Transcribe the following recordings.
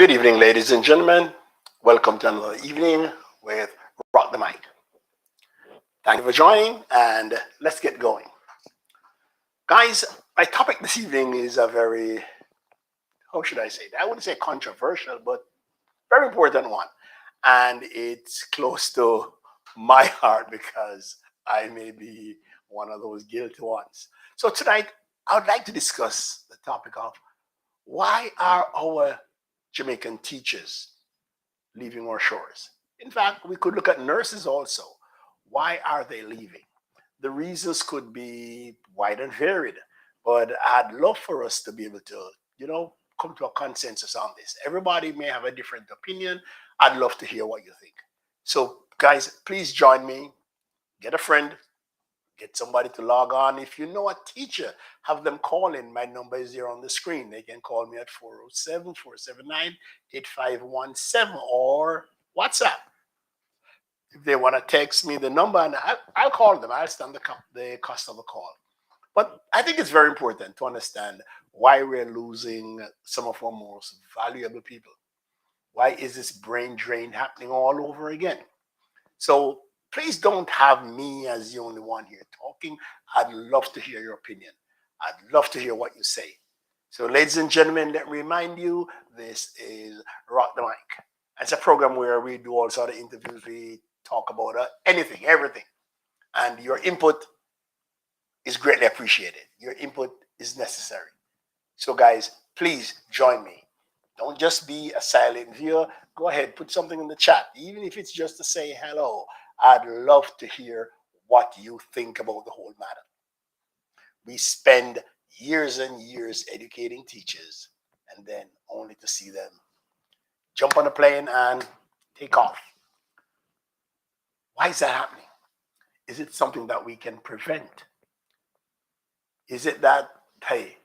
Good evening, ladies and gentlemen. Welcome to another evening with Rock the Mic. Thank you for joining, and let's get going. Guys, my topic this evening is a very, how should I say that? I wouldn't say controversial, but very important one. And it's close to my heart because I may be one of those guilty ones. So tonight, I would like to discuss the topic of why are our Jamaican teachers leaving our shores? In fact, we could look at nurses also. Why are they leaving? The reasons could be wide and varied, but I'd love for us to be able to, come to a consensus on this. Everybody may have a different opinion. I'd love to hear what you think. So, guys, please join me. Get a friend, get somebody to log on. If you know a teacher, have them call in. My number is here on the screen. They can call me at 407-479-8517 or WhatsApp. If they want to text me the number, and I'll call them. I'll stand the cost of the call. But I think it's very important to understand why we're losing some of our most valuable people. Why is this brain drain happening all over again? So please don't have me as the only one here talking. I'd love to hear your opinion. I'd love to hear what you say. So, ladies and gentlemen, let me remind you, this is Rock the Mic. It's a program where we do all sort of interviews. We talk about anything, everything. And your input is greatly appreciated. Your input is necessary. So, guys, please join me. Don't just be a silent viewer. Go ahead, put something in the chat, even if it's just to say hello. I'd love to hear what you think about the whole matter. We spend years and years educating teachers, and then only to see them jump on a plane and take off. Why is that happening? Is it something that we can prevent? Is it that, hey,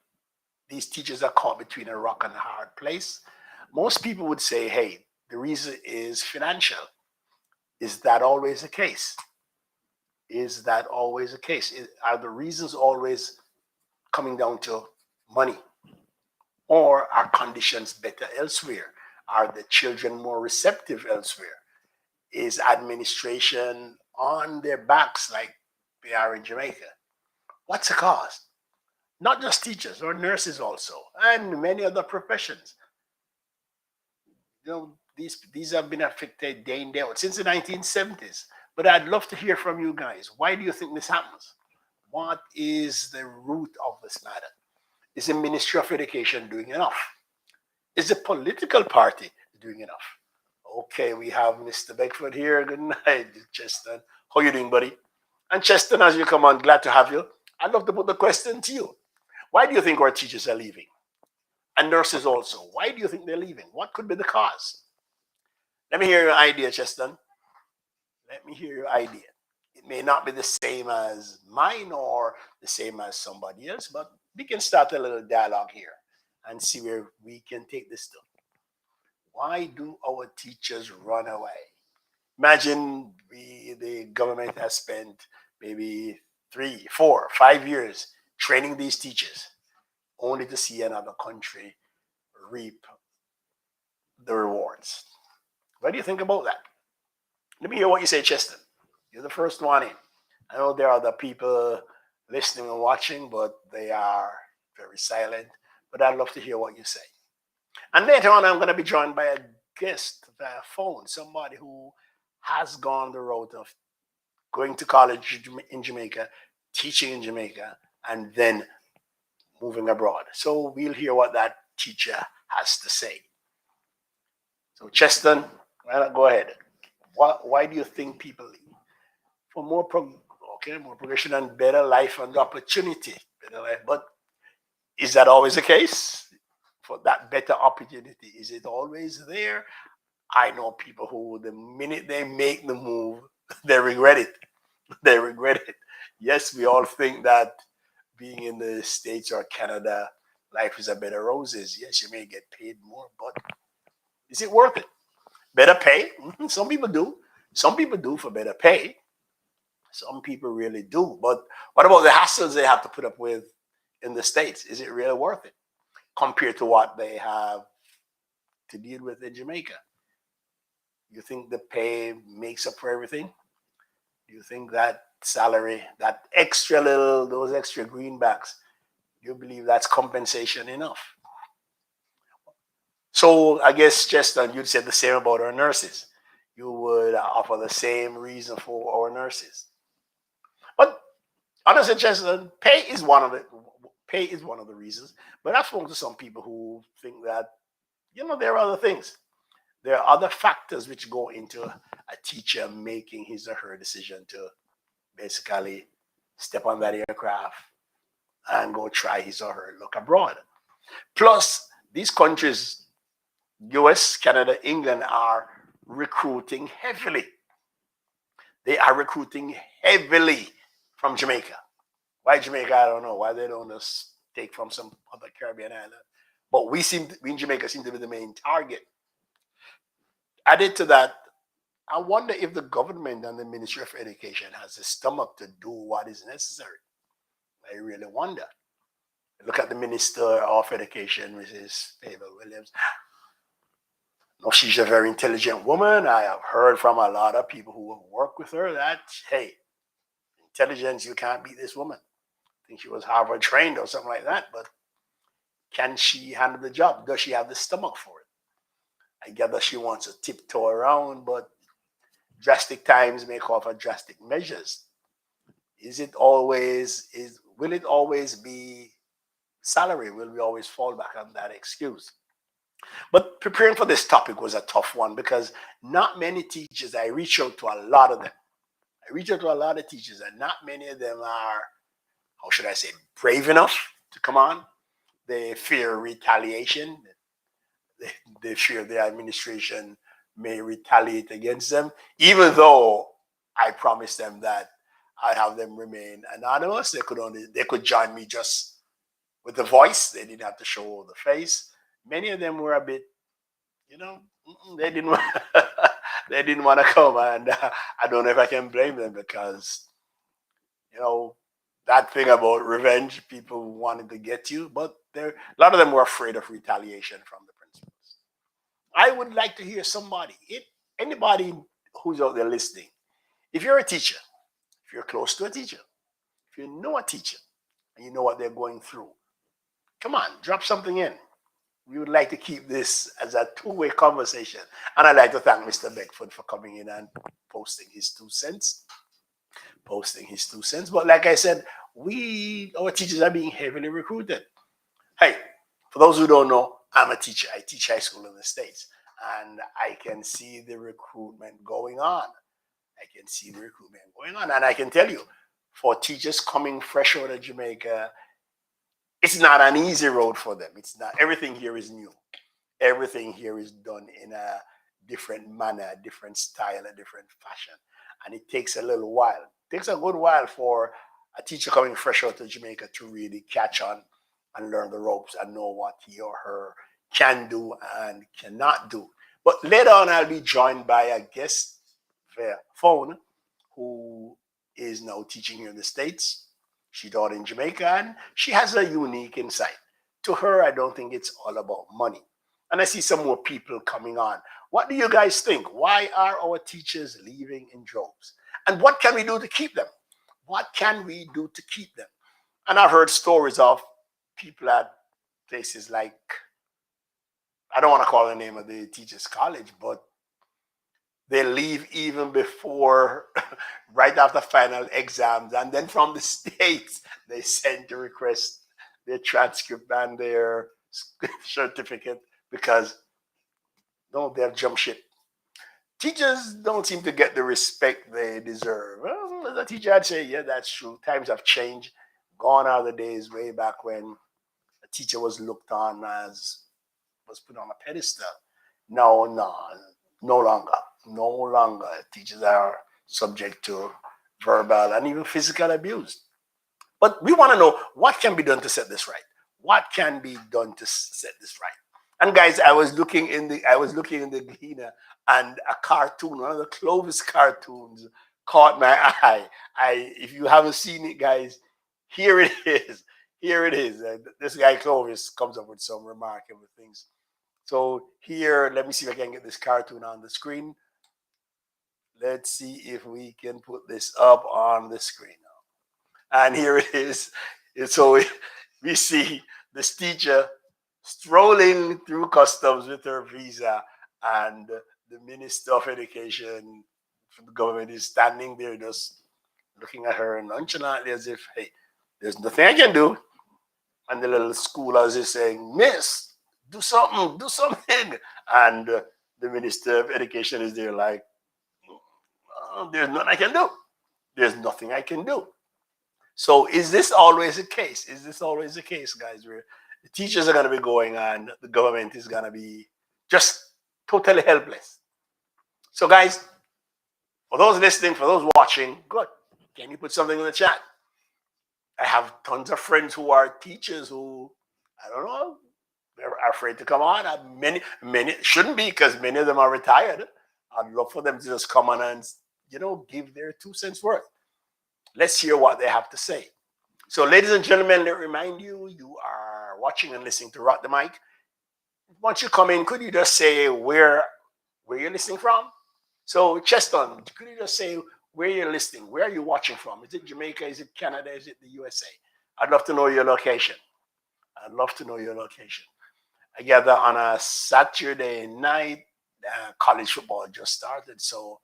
these teachers are caught between a rock and a hard place? Most people would say, hey, the reason is financial. Is that always the case? Is that always the case? Are the reasons always coming down to money? Or are conditions better elsewhere? Are the children more receptive elsewhere? Is administration on their backs like they are in Jamaica? What's the cause? Not just teachers or nurses also, and many other professions. These have been affected day in, day out since the 1970s. But I'd love to hear from you guys. Why do you think this happens? What is the root of this matter? Is the Ministry of Education doing enough? Is the political party doing enough? Okay, we have Mr. Beckford here. Good night, Cheston. How you doing, buddy? And Cheston, as you come on, glad to have you. I'd love to put the question to you. Why do you think our teachers are leaving? And nurses also. Why do you think they're leaving? What could be the cause? Let me hear your idea, Cheston. Let me hear your idea. It may not be the same as mine or the same as somebody else, but we can start a little dialogue here and see where we can take this to. Why do our teachers run away? Imagine the government has spent maybe 3, 4, 5 years training these teachers, only to see another country reap the rewards. What do you think about that? Let me hear what you say, Cheston. You're the first one in. I know there are other people listening and watching, but they are very silent. But I'd love to hear what you say. And later on, I'm going to be joined by a guest via phone, somebody who has gone the route of going to college in Jamaica, teaching in Jamaica, and then moving abroad. So we'll hear what that teacher has to say. So Cheston, well, go ahead. Why do you think people leave? For more progression and better life and opportunity. Better life. But is that always the case? For that better opportunity, is it always there? I know people who, the minute they make the move, they regret it. They regret it. Yes, we all think that being in the States or Canada, life is a bed of roses. Yes, you may get paid more, but is it worth it? Better pay? Some people do. Some people do for better pay. Some people really do. But what about the hassles they have to put up with in the States? Is it really worth it compared to what they have to deal with in Jamaica. You think the pay makes up for everything? Do you think that salary, that extra little, those extra greenbacks, do you believe that's compensation enough? So I guess, Chester, you'd say the same about our nurses. You would offer the same reason for our nurses. But honestly, Chester, pay is one of the reasons. But I've spoken to some people who think that, there are other things. There are other factors which go into a teacher making his or her decision to basically step on that aircraft and go try his or her luck abroad. Plus, these countries, US, Canada, England, are recruiting heavily. They are recruiting heavily from Jamaica. Why Jamaica? I don't know. Why they don't just take from some other Caribbean island. But we in Jamaica seem to be the main target. Added to that, I wonder if the government and the Ministry of Education has the stomach to do what is necessary. I really wonder. Look at the Minister of Education, Mrs. Pavel Williams. No, she's a very intelligent woman. I have heard from a lot of people who have worked with her that, hey, intelligence, you can't beat this woman. I think she was Harvard trained or something like that, but can she handle the job? Does she have the stomach for it? I gather she wants to tiptoe around, but drastic times may call for drastic measures. Will it always be salary? Will we always fall back on that excuse? But preparing for this topic was a tough one because not many teachers, I reach out to a lot of them. I reach out to a lot of teachers, and not many of them are, how should I say, brave enough to come on. They fear retaliation. They fear the administration may retaliate against them, even though I promised them that I'd have them remain anonymous. They could join me just with the voice. They didn't have to show the face. Many of them were a bit, they didn't want, they didn't want to come, and I don't know if I can blame them because, that thing about revenge, people wanted to get you, but a lot of them were afraid of retaliation from the principals. I would like to hear anybody who's out there listening. If you're a teacher, if you're close to a teacher, if you know a teacher, and you know what they're going through, come on, drop something in. We would like to keep this as a two-way conversation. And I'd like to thank Mr. Beckford for coming in and posting his 2 cents. But like I said, our teachers are being heavily recruited. Hey, for those who don't know, I'm a teacher. I teach high school in the States. And I can see the recruitment going on. And I can tell you, for teachers coming fresh out of Jamaica, it's not an easy road for them. It's not. Everything here is new. Everything here is done in a different manner, a different style, a different fashion. And it takes a little while. It takes a good while for a teacher coming fresh out of Jamaica to really catch on and learn the ropes and know what he or her can do and cannot do. But later on, I'll be joined by a guest via phone who is now teaching here in the States. She taught in Jamaica, and she has a unique insight. To her, I don't think it's all about money. And I see some more people coming on. What do you guys think? Why are our teachers leaving in droves? And what can we do to keep them? And I've heard stories of people at places like, I don't want to call the name of the teachers' college, but they leave even before, right after final exams. And then from the States, they send to request their transcript and their certificate because, no, they have jumped ship. Teachers don't seem to get the respect they deserve. Well, as a teacher, I'd say, yeah, that's true. Times have changed. Gone are the days way back when a teacher was looked on as, was put on a pedestal. No longer. No longer. Teachers are subject to verbal and even physical abuse. But we want to know what can be done to set this right. What can be done to set this right? And guys, I was looking in the Gleaner, and a cartoon, one of the Clovis cartoons, caught my eye. If you haven't seen it, guys, here it is. This guy Clovis comes up with some remarkable things. So here, let me see if I can get this cartoon on the screen. Let's see if we can put this up on the screen. And here it is. So we see this teacher strolling through customs with her visa, and the Minister of Education from the government is standing there just looking at her nonchalantly as if, hey, there's nothing I can do. And the little schoolers is saying, Miss, do something, do something. And the Minister of Education is there like, oh, there's nothing I can do. There's nothing I can do. So is this always the case? Is this always the case, guys, where the teachers are going to be going and the government is going to be just totally helpless? So, guys, for those listening, for those watching, good. Can you put something in the chat? I have tons of friends who are teachers who, I don't know, they're afraid to come on. Many shouldn't be, because many of them are retired. I'd love for them to just come on and, give their 2 cents worth. Let's hear what they have to say. So, ladies and gentlemen, let me remind you, you are watching and listening to Rock the Mic. Once you come in, could you just say where you're listening from? So, Cheston, could you just say where you're listening? Where are you watching from? Is it Jamaica? Is it Canada? Is it the USA? I'd love to know your location. I'd love to know your location. I gather on a Saturday night, college football just started. So,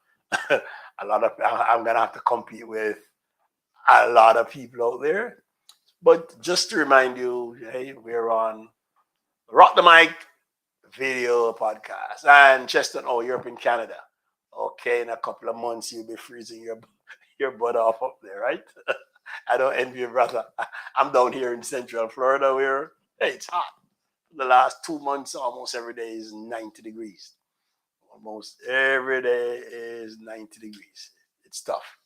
I'm going to have to compete with a lot of people out there. But just to remind you, hey, we're on Rock the Mic video podcast. And Cheston, oh, you're up in Canada. Okay, in a couple of months, you'll be freezing your butt off up there, right? I don't envy you, brother. I'm down here in Central Florida where, hey, it's hot. The last 2 months, almost every day is 90 degrees. Almost every day is 90 degrees. It's tough.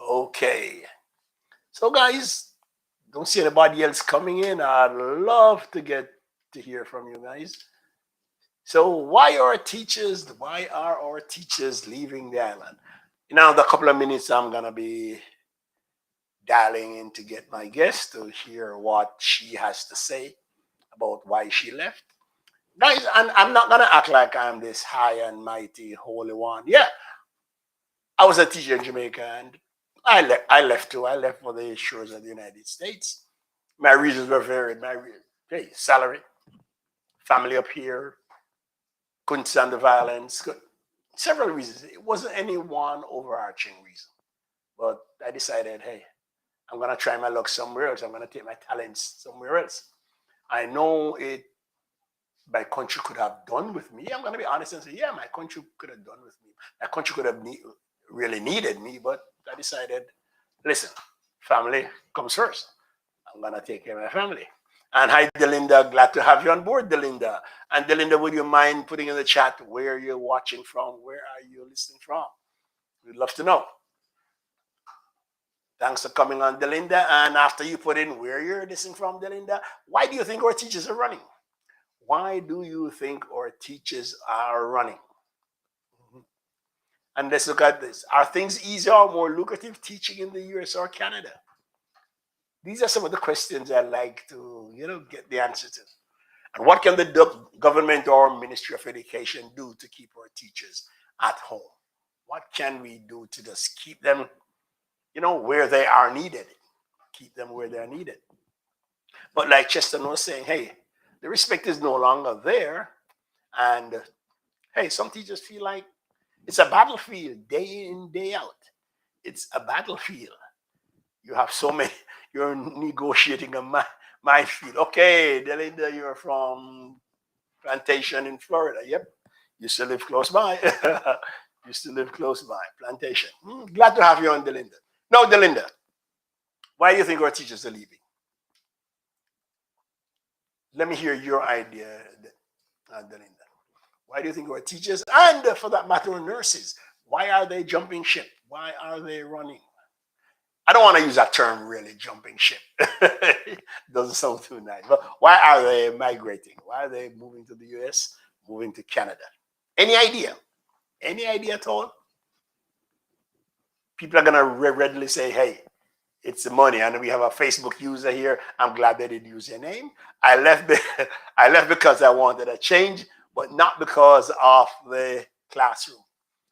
Okay. So, guys, don't see anybody else coming in. I'd love to get to hear from you guys. So, why are our teachers leaving the island? In another couple of minutes, I'm gonna be dialing in to get my guest to hear what she has to say about why she left. Guys, I'm not gonna act like I'm this high and mighty holy one. Yeah, I was a teacher in Jamaica, and I left too. I left for the shores of the United States. My reasons were varied. Salary, family up here, couldn't stand the violence. Several reasons. It wasn't any one overarching reason. But I decided, hey, I'm gonna try my luck somewhere else. I'm gonna take my talents somewhere else. I know my country could have done with me. I'm gonna be honest and say, yeah, my country could have done with me. My country could have really needed me, but I decided, listen, family comes first. I'm gonna take care of my family. And hi, Delinda. Glad to have you on board, Delinda. And Delinda, would you mind putting in the chat where you're watching from? Where are you listening from? We'd love to know. Thanks for coming on, Delinda. And after you put in where you're listening from, Delinda, why do you think our teachers are running? Why do you think our teachers are running? And let's look at this. Are things easier or more lucrative teaching in the US or Canada? These are some of the questions I'd like to, get the answer to. And what can the government or Ministry of Education do to keep our teachers at home? What can we do to just keep them, where they are needed? Keep them where they are needed. But like Chester was saying, hey, the respect is no longer there. And hey, some teachers feel like it's a battlefield day in, day out. It's a battlefield. You have so many, you're negotiating a minefield. Okay, Delinda, you're from Plantation in Florida. Yep. You still live close by. You still live close by. Plantation. Glad to have you on, Delinda. Now, Delinda, why do you think our teachers are leaving? Let me hear your idea, Delinda. Why do you think our teachers, and for that matter, nurses, why are they jumping ship? Why are they running? I don't want to use that term, really, jumping ship. Doesn't sound too nice. But why are they migrating? Why are they moving to the US, moving to Canada? Any idea? Any idea at all? People are going to readily say, hey, It's the money. And we have a Facebook user here. I'm glad they did use your name. I left I left because I wanted a change, but not because of the classroom.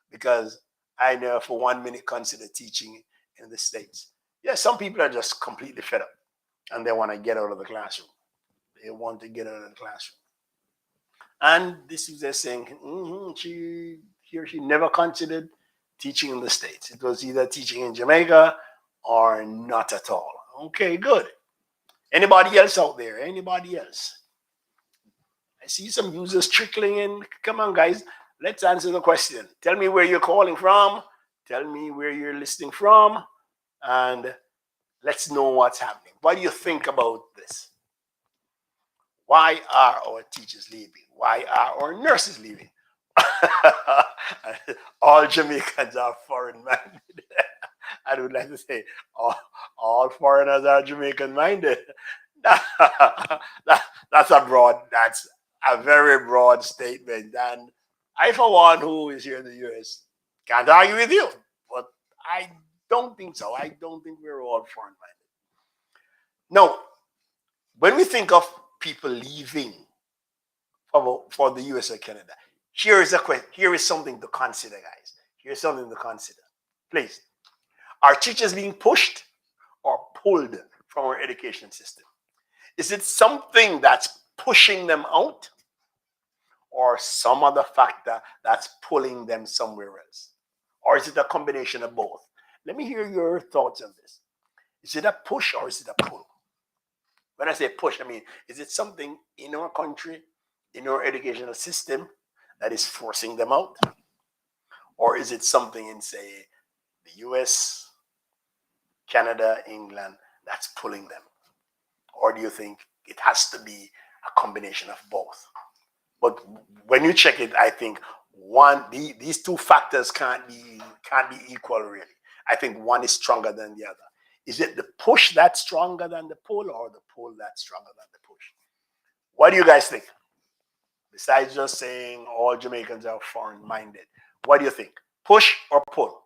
Because I never for 1 minute considered teaching in the States. Yeah, some people are just completely fed up and they want to get out of the classroom. They want to get out of the classroom. And this is they're saying he or she never considered teaching in the States. It was either teaching in Jamaica or not at all. Okay, good. Anybody else out there? Anybody else? I see some users trickling in. Come on, guys. Let's answer the question. Tell me where you're calling from. Tell me where you're listening from. And let's know what's happening. What do you think about this? Why are our teachers leaving? Why are our nurses leaving? All Jamaicans are foreign minded. I would like to say all foreigners are Jamaican minded. That's a very broad statement. And I, for one, who is here in the US, can't argue with you. But I don't think so. I don't think we're all foreign minded. No, when we think of people leaving for the US or Canada, here is a question. Here is something to consider, guys. Here's something to consider. Please. Are teachers being pushed or pulled from our education system? Is it something that's pushing them out or some other factor that's pulling them somewhere else? Or is it a combination of both? Let me hear your thoughts on this. Is it a push or is it a pull? When I say push, I mean, is it something in our country, in our educational system that is forcing them out? Or is it something in, say, the US, Canada, England that's pulling them? Or do you think it has to be a combination of both? But when you check it, I think these two factors can't be equal, really. I think one is stronger than the other. Is it the push that's stronger than the pull, or the pull that's stronger than the push? What do you guys think? Besides just saying all Jamaicans are foreign-minded, what do you think? Push or pull?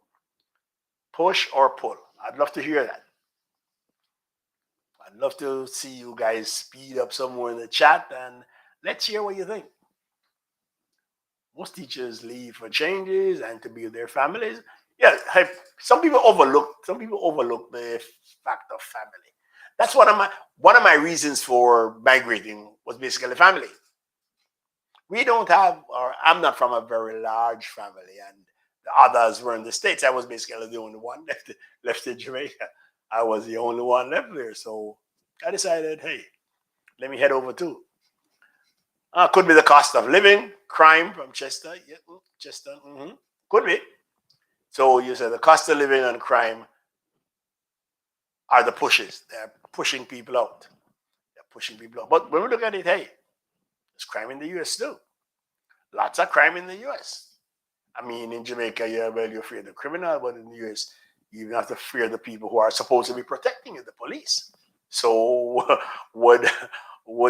Push or pull? I'd love to hear that. I'd love to see you guys speed up somewhere in the chat and let's hear what you think. Most teachers leave for changes and to be with their families. Yeah, some people overlook the fact of family. That's one of my reasons for migrating was basically family. We don't have, or I'm not from a very large family, and the others were in the States. I was basically the only one left in Jamaica. I was the only one left there. So I decided, hey, let me head over too. Could be the cost of living, crime from Chester. Yeah, Chester. Could be. So you said the cost of living and crime are the pushes. They're pushing people out. They're pushing people out. But when we look at it, hey, there's crime in the US too. Lots of crime in the US. I mean, in Jamaica, you fear the criminal, but in the US, you even have to fear the people who are supposed to be protecting you, the police. So would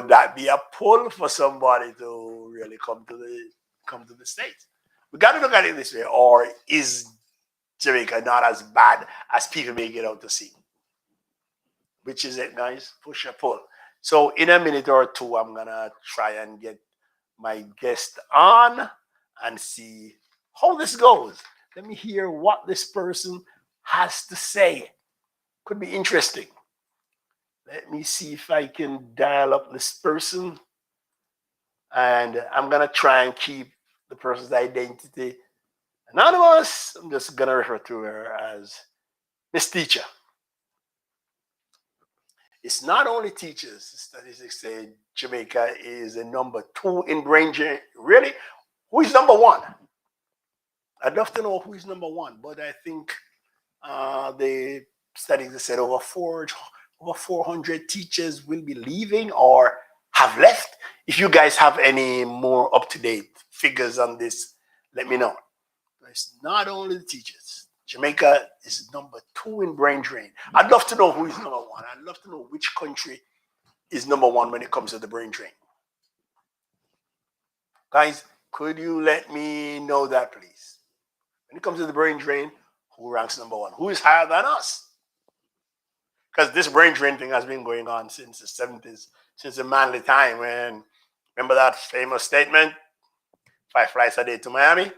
that be a pull for somebody to really come to the States? We got to look at it this way. Or is Jamaica not as bad as people make it out to see? Which is it, guys? Push or pull? So in a minute or two, I'm going to try and get my guest on and see how this goes. Let me hear what this person has to say. Could be interesting. Let me see if I can dial up this person. And I'm going to try and keep the person's identity anonymous. I'm just going to refer to her as Miss Teacher. It's not only teachers. Statistics say Jamaica is a number 2 in brain drain. Really? Who is number 1? I'd love to know who is number 1, but I think the statistics said over 400 teachers will be leaving or have left. If you guys have any more up-to-date figures on this, let me know. But it's not only the teachers. Jamaica is number 2 in brain drain. I'd love to know who is number 1. I'd love to know which country is number 1 when it comes to the brain drain. Guys, could you let me know that, please? When it comes to the brain drain, who ranks number 1? Who is higher than us? Because this brain drain thing has been going on since the 70s, since the manly time. When, remember that famous statement, 5 flights a day to Miami?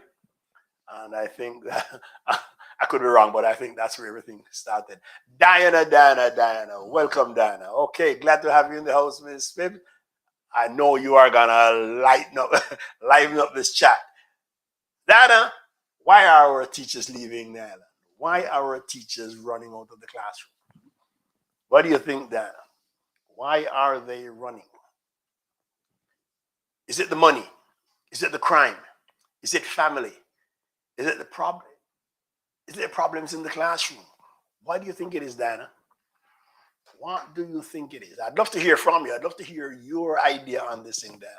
And I think that, I could be wrong, but I think that's where everything started. Diana, welcome, Diana. Okay, glad to have you in the house, Miss Smith. I know you are gonna liven up this chat. Diana, why are our teachers leaving the island? Why are our teachers running out of the classroom? What do you think, Diana? Why are they running? Is it the money? Is it the crime? Is it family? Is it the problem? Is there problems in the classroom? Why do you think it is, Diana? What do you think it is? I'd love to hear from you. I'd love to hear your idea on this thing, Diana.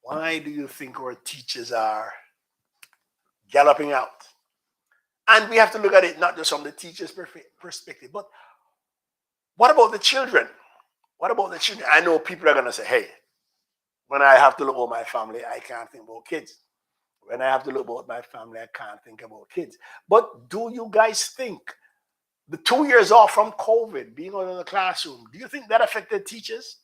Why do you think our teachers are galloping out? And we have to look at it not just from the teacher's perspective, but what about the children? What about the children? I know people are going to say, hey, when I have to look about my family, I can't think about kids. When I have to look about my family, I can't think about kids. But do you guys think the 2 years off from COVID, being out of the classroom, do you think that affected teachers?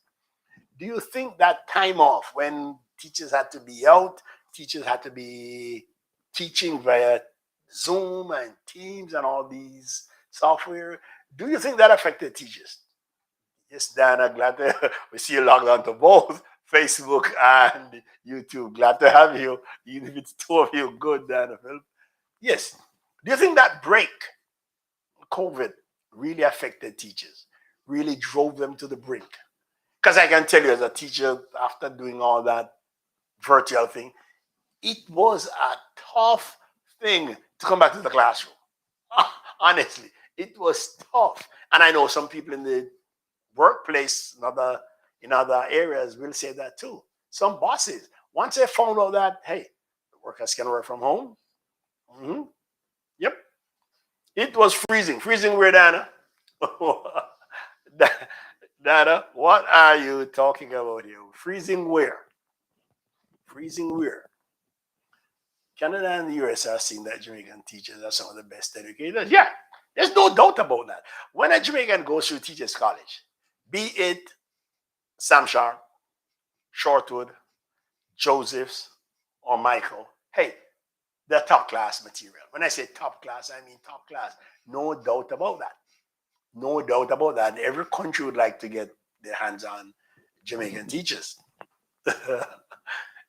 Do you think that time off when teachers had to be out, teachers had to be teaching via Zoom and Teams and all these software, do you think that affected teachers? Yes, Dana, glad to we see you logged on to both Facebook and YouTube. Glad to have you. Even if it's two of you, good, Dana. Yes. Do you think that break, COVID, really affected teachers? Really drove them to the brink? Because I can tell you as a teacher, after doing all that virtual thing, it was a tough thing to come back to the classroom. Honestly, it was tough. And I know some people in the workplace, in other areas, will say that too. Some bosses, once they found out that, hey, the workers can work from home, yep, it was freezing. Freezing where, Dana? Dana, what are you talking about here? Freezing where? Freezing where? Canada and the US are seeing that Jamaican teachers are some of the best educators. Yeah, there's no doubt about that. When a Jamaican goes through teachers college, be it Sam Sharp, Shortwood, Joseph's, or Michael, hey, they're top class material. When I say top class, I mean top class. No doubt about that. No doubt about that. Every country would like to get their hands on Jamaican teachers.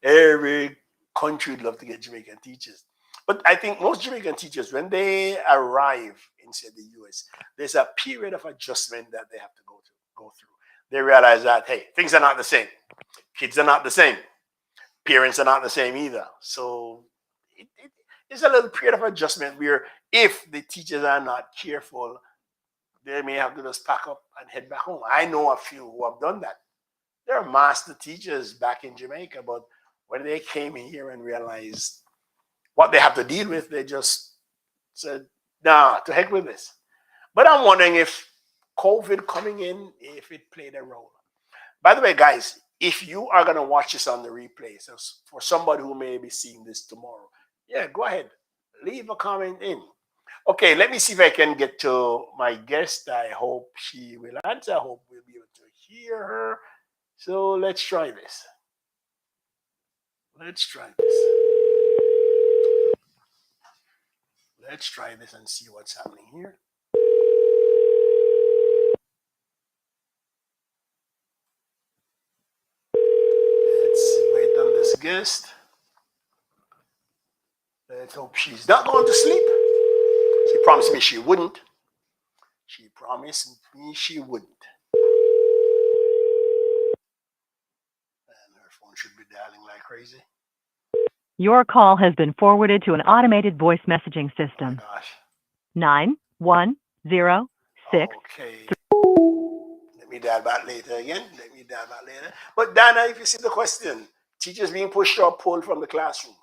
Every country would love to get Jamaican teachers. But I think most Jamaican teachers, when they arrive in, say, the US, there's a period of adjustment that they have to go through. They realize that, hey, things are not the same. Kids are not the same. Parents are not the same either. So it's a little period of adjustment where if the teachers are not careful, they may have to just pack up and head back home. I know a few who have done that. They're master teachers back in Jamaica, but when they came in here and realized what they have to deal with, they just said, nah, to heck with this. But I'm wondering if COVID coming in, if it played a role. By the way, guys, if you are going to watch this on the replay, so for somebody who may be seeing this tomorrow, yeah, go ahead. Leave a comment in. Okay, let me see if I can get to my guest. I hope she will answer. I hope we'll be able to hear her. So let's try this. Let's try this and see what's happening here. Let's wait on this guest. Let's hope she's not going to sleep. She promised me she wouldn't. She promised me she wouldn't. And her phone should be dialing like crazy. Your call has been forwarded to an automated voice messaging system. Oh, gosh. 9106. Okay. Let me dial back later again. But Dana, if you see the question, teachers being pushed or pulled from the classroom,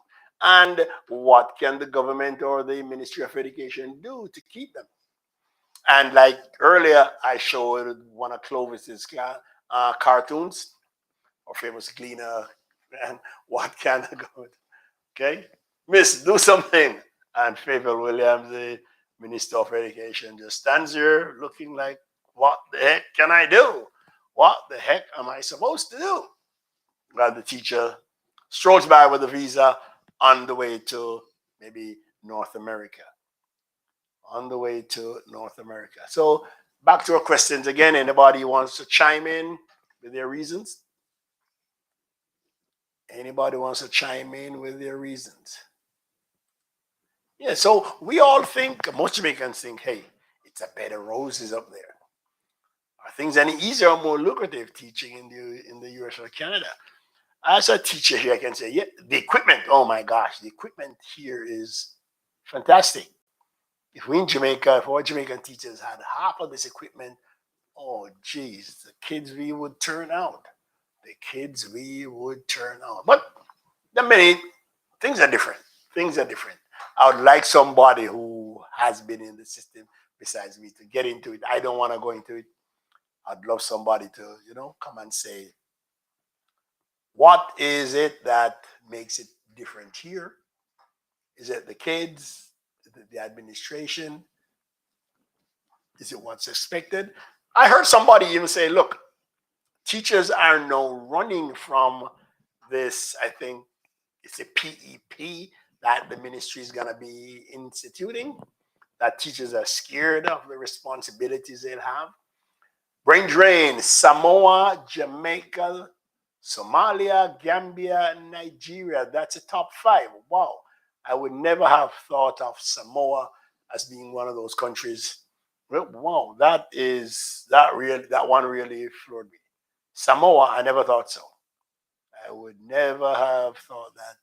and what can the government or the Ministry of Education do to keep them? And like earlier, I showed one of Clovis's cartoons, or famous cleaner, and what can the government? Okay, Miss, do something. And Fable Williams, the Minister of Education just stands here looking like, what the heck can I do? What the heck am I supposed to do? While the teacher strolls by with a visa on the way to maybe North America. On the way to North America. So back to our questions again. Anybody wants to chime in with their reasons? Anybody wants to chime in with their reasons? Yeah, so we all think, most Jamaicans think, hey, it's a bed of roses up there. Are things any easier or more lucrative teaching in the US or Canada? As a teacher here, I can say, yeah, the equipment, oh my gosh, the equipment here is fantastic. If we in Jamaica, if our Jamaican teachers had half of this equipment, oh geez, the kids we would turn out. The kids we would turn out. But the many things are different. Things are different. I would like somebody who has been in the system besides me to get into it. I don't want to go into it. I'd love somebody to, come and say, what is it that makes it different here? Is it the kids? Is it the administration? Is it what's expected? I heard somebody even say, look, teachers are now running from this, I think it's a PEP that the ministry is going to be instituting, that teachers are scared of the responsibilities they'll have. Brain drain, Samoa, Jamaica, Somalia, Gambia, Nigeria. That's a top 5. Wow. I would never have thought of Samoa as being one of those countries. Well, wow, that one really floored me. Samoa, I never thought so. I would never have thought that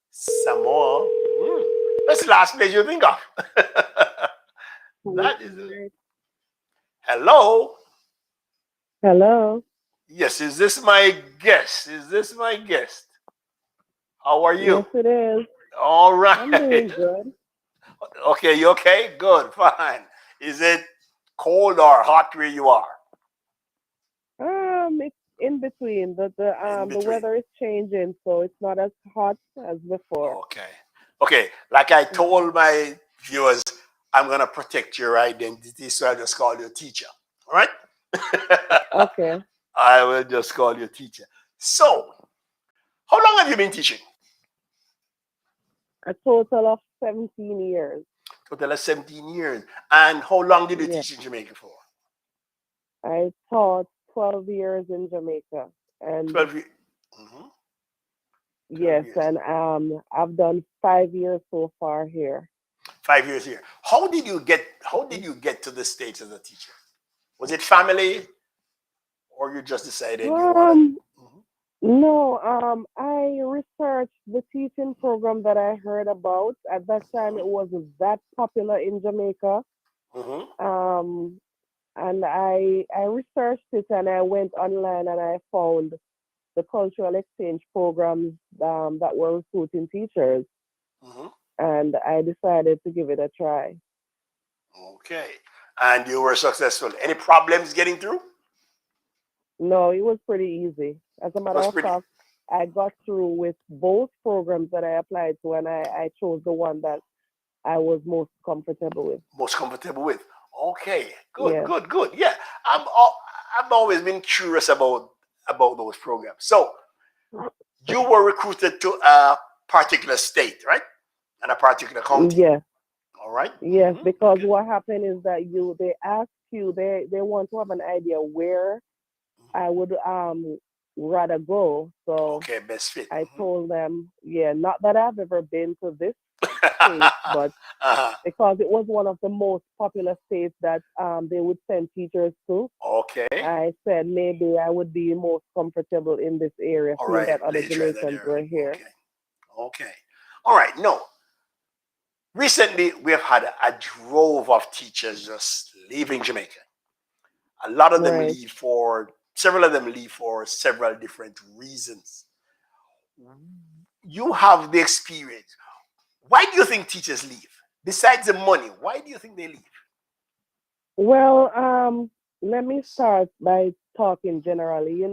Samoa. That's the last place you think of. That is it. Hello. Hello. Yes, is this my guest? Is this my guest? How are you? Yes, it is. All I'm doing right. good. Okay, you okay? Good, fine. Is it cold or hot where you are? It's in between. The In the between. weather is changing, so it's not as hot as before. Okay. Okay, like I told my viewers, I'm going to protect your identity, so I just call you teacher. All right? Okay. I will just call you teacher. So, how long have you been teaching? A total of 17 years. Total of 17 years. And how long did you Yeah. teach in Jamaica for? I taught 12 years in Jamaica, and 12 years. Mm-hmm. 12 yes, years. and I've done 5 years so far here. 5 years here. How did you get to the States as a teacher? Was it family or you just decided you wanted? Um, Mm-hmm. no, I researched the teaching program that I heard about. At that time, Mm-hmm. it wasn't that popular in Jamaica. Mm-hmm. Um, and I researched it and I went online and I found the cultural exchange programs that were recruiting teachers, Mm-hmm. and I decided to give it a try. Okay. And you were successful. Any problems getting through? No, it was pretty easy. As a It matter was of pretty fact, I got through with both programs that I applied to, and I chose the one that I was most comfortable with. most comfortable with. Okay. Good, Yeah. good, good. Yeah. I've always been curious about those programs. So you were recruited to a particular state, right? And a particular county. Yes. All right. Yes, Mm-hmm. because Okay. what happened is that they ask you, they want to have an idea where I would rather go. So Okay. Best fit. I Mm-hmm. told them, yeah, not that I've ever been to this state, but Uh-huh. because it was one of the most popular states that they would send teachers to, Okay. I said maybe I would be most comfortable in this area, All seeing right. that other Later in that Jamaicans area. were here. Okay. Okay. All right. No. Recently, we have had a drove of teachers just leaving Jamaica. A lot of them Right. leave for several of them leave for several different reasons. You have the experience. Why do you think teachers leave? Besides the money, why do you think they leave? Well, let me start by talking generally.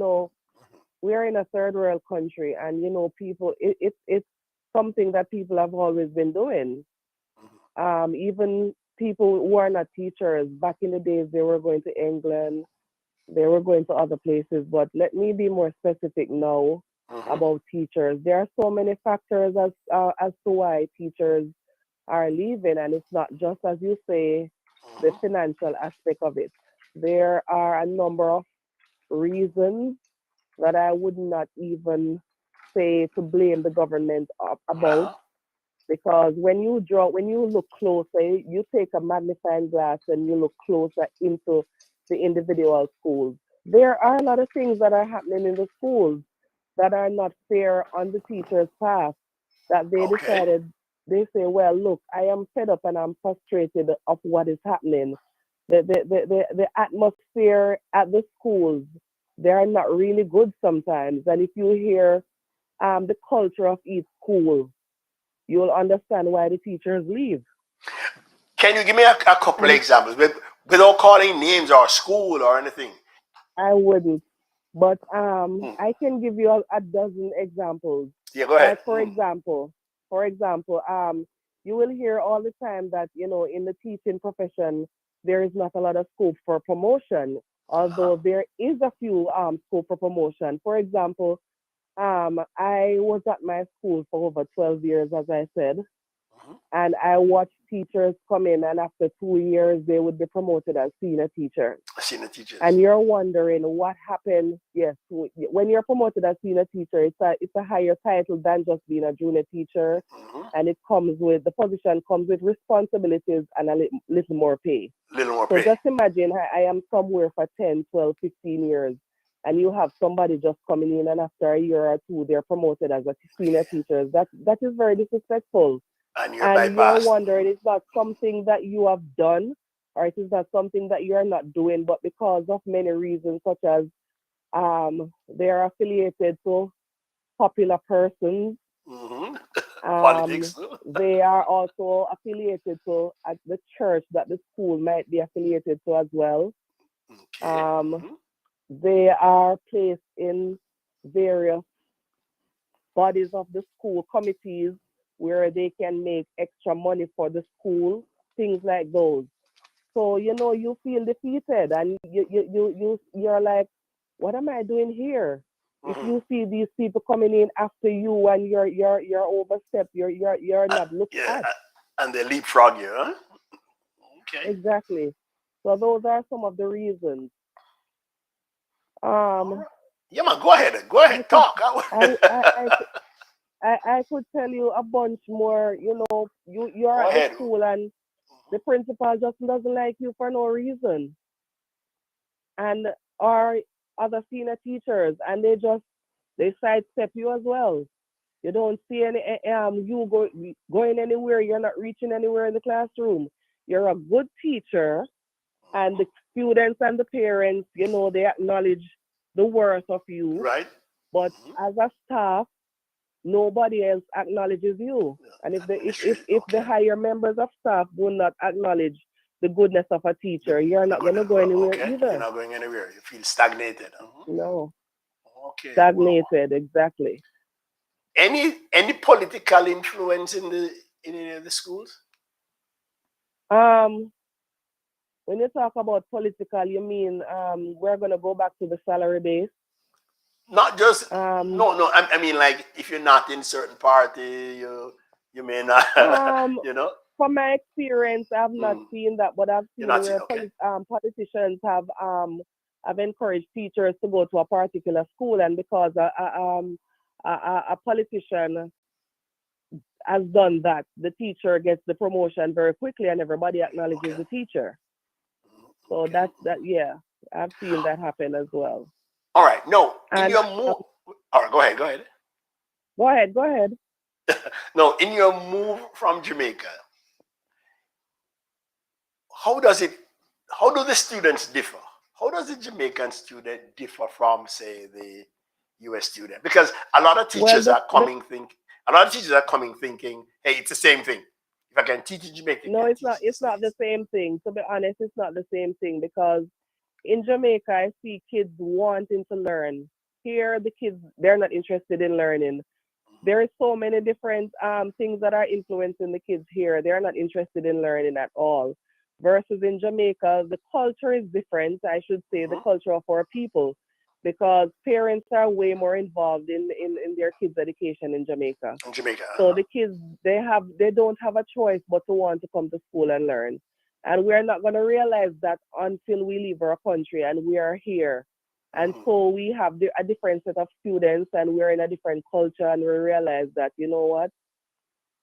We're in a third world country, and people, it's something that people have always been doing. Mhm, Even people who are not teachers. Back in the days, they were going to England, they were going to other places. But let me be more specific now Mm-hmm. about teachers. There are so many factors as to why teachers are leaving, and it's not just as you say, the Mm-hmm. financial aspect of it. There are a number of reasons that I would not even say to blame the government about, Uh-huh. because when you look closer, you take a magnifying glass and you look closer into the individual schools. There are a lot of things that are happening in the schools that are not fair on the teachers' part, that they Okay. decided, they say, well, look, I am fed up and I'm frustrated of what is happening. The atmosphere at the schools, they are not really good sometimes. And if you hear the culture of each school, you'll understand why the teachers leave. Can you give me a couple of And examples without calling names or school or anything? I wouldn't, but Mm. I can give you a dozen examples. Yeah, go ahead. Like for example, you will hear all the time that in the teaching profession there is not a lot of scope for promotion, Uh-huh. although there is a few scope for promotion. For example, I was at my school for over 12 years, as I said, Mm-hmm. and I watched teachers come in, and after 2 years, they would be promoted as senior teachers. Senior teachers. And you're wondering what happened. Yes, when you're promoted as senior teacher, it's a higher title than just being a junior teacher, Mm-hmm. and the position comes with responsibilities and a little more pay. Little more So pay. just imagine I am somewhere for 10, 12, 15 years, and you have somebody just coming in, and after a year or two, they're promoted as a senior teacher. That is very disrespectful. And you're And you're bypassed. wondering, it's not something that you have done, or it is not something that you're not doing, but because of many reasons, such as they are affiliated to popular persons. Mm-hmm. Um, Politics too. they are also affiliated to the church that the school might be affiliated to as well. Okay. Um, Mm-hmm. they are placed in various bodies of the school, committees, where they can make extra money for the school, things like those. So you feel defeated, and you're like, what am I doing here? If Mm-hmm. you see these people coming in after you and you're overstepped, you're not looked Yeah. at. And they leapfrog you, huh? Okay. Exactly. So those are some of the reasons. All Um, right. Yeah, man. Go ahead. Go I ahead. could Talk. I could tell you a bunch more. You're Go at the ahead. school, and the principal just doesn't like you for no reason, and or other senior teachers, and they sidestep you as well. You don't see any going anywhere. You're not reaching anywhere in the classroom. You're a good teacher, and the students and the parents, they acknowledge the worth of you. Right. But Mm-hmm. as a staff, nobody else acknowledges you. And if the Okay. higher members of staff do not acknowledge the goodness of a The, teacher, you're the not going to goodness. go anywhere Okay. You're either. not going anywhere. You feel stagnated. Mhm. No, Okay. Wow. stagnated, exactly. Any political influence in any of the schools? Um, when you talk about political, you mean we're going to go back to the salary base? Not just Um, no. I mean, like if you're not in certain party, you may not. um, you know. from my experience, I've not Mm, seen that, but I've you're seen not seeing. where Okay. politicians have encouraged teachers to go to a particular school, and because a politician has done that, the teacher gets the promotion very quickly, and everybody acknowledges Okay. the teacher. So Okay. yeah, I've seen that happen as well. All right. No, in And your move. All right. Go ahead. Go ahead. go ahead. No, in your move from Jamaica, how does it? How do the students differ? How does the Jamaican student differ from, say, the U.S. student? Because a lot of Well, teachers are coming think. A lot of teachers are coming thinking, "Hey, it's the same thing. If I can teach in Jamaica, I no, can it's teach not. in the It's not the States." same thing. To be honest, it's not the same thing, because in Jamaica, I see kids wanting to learn. Here, the kids, they're not interested in learning. There is so many different things that are influencing the kids here. They're not interested in learning at all. versus in Jamaica, the culture is different. I should say the culture of our people, because parents are way more involved in their kids' education in Jamaica. In Jamaica. So the kids, they don't have a choice but to want to come to school and learn. And we're not going to realize that until we leave our country and we are here. And so we have a different set of students and we're in a different culture, and we realize that, you know what,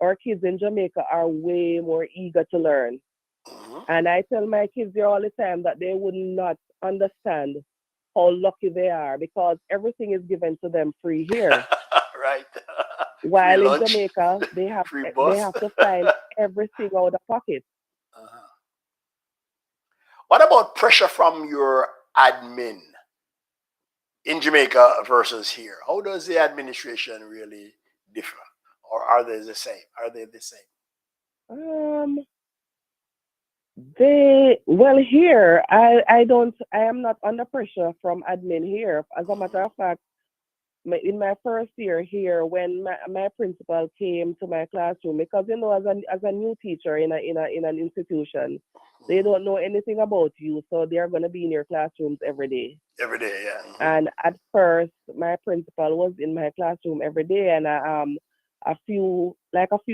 our kids in Jamaica are way more eager to learn. And I tell my kids here all the time that they would not understand how lucky they are, because everything is given to them free here. Right. While Free in lunch, Jamaica, they free bus. have to find everything out of pocket. What about pressure from your admin in Jamaica versus here? How does the administration really differ? Or are they the same? Are they the same? Here I am not under pressure from admin here. As a matter of fact, in my first year here, when my principal came to my classroom, because you know, as a new teacher in an institution, they don't know anything about you, so they're gonna be in your classrooms every day. Every day, yeah. And at first, my principal was in my classroom every day, and a few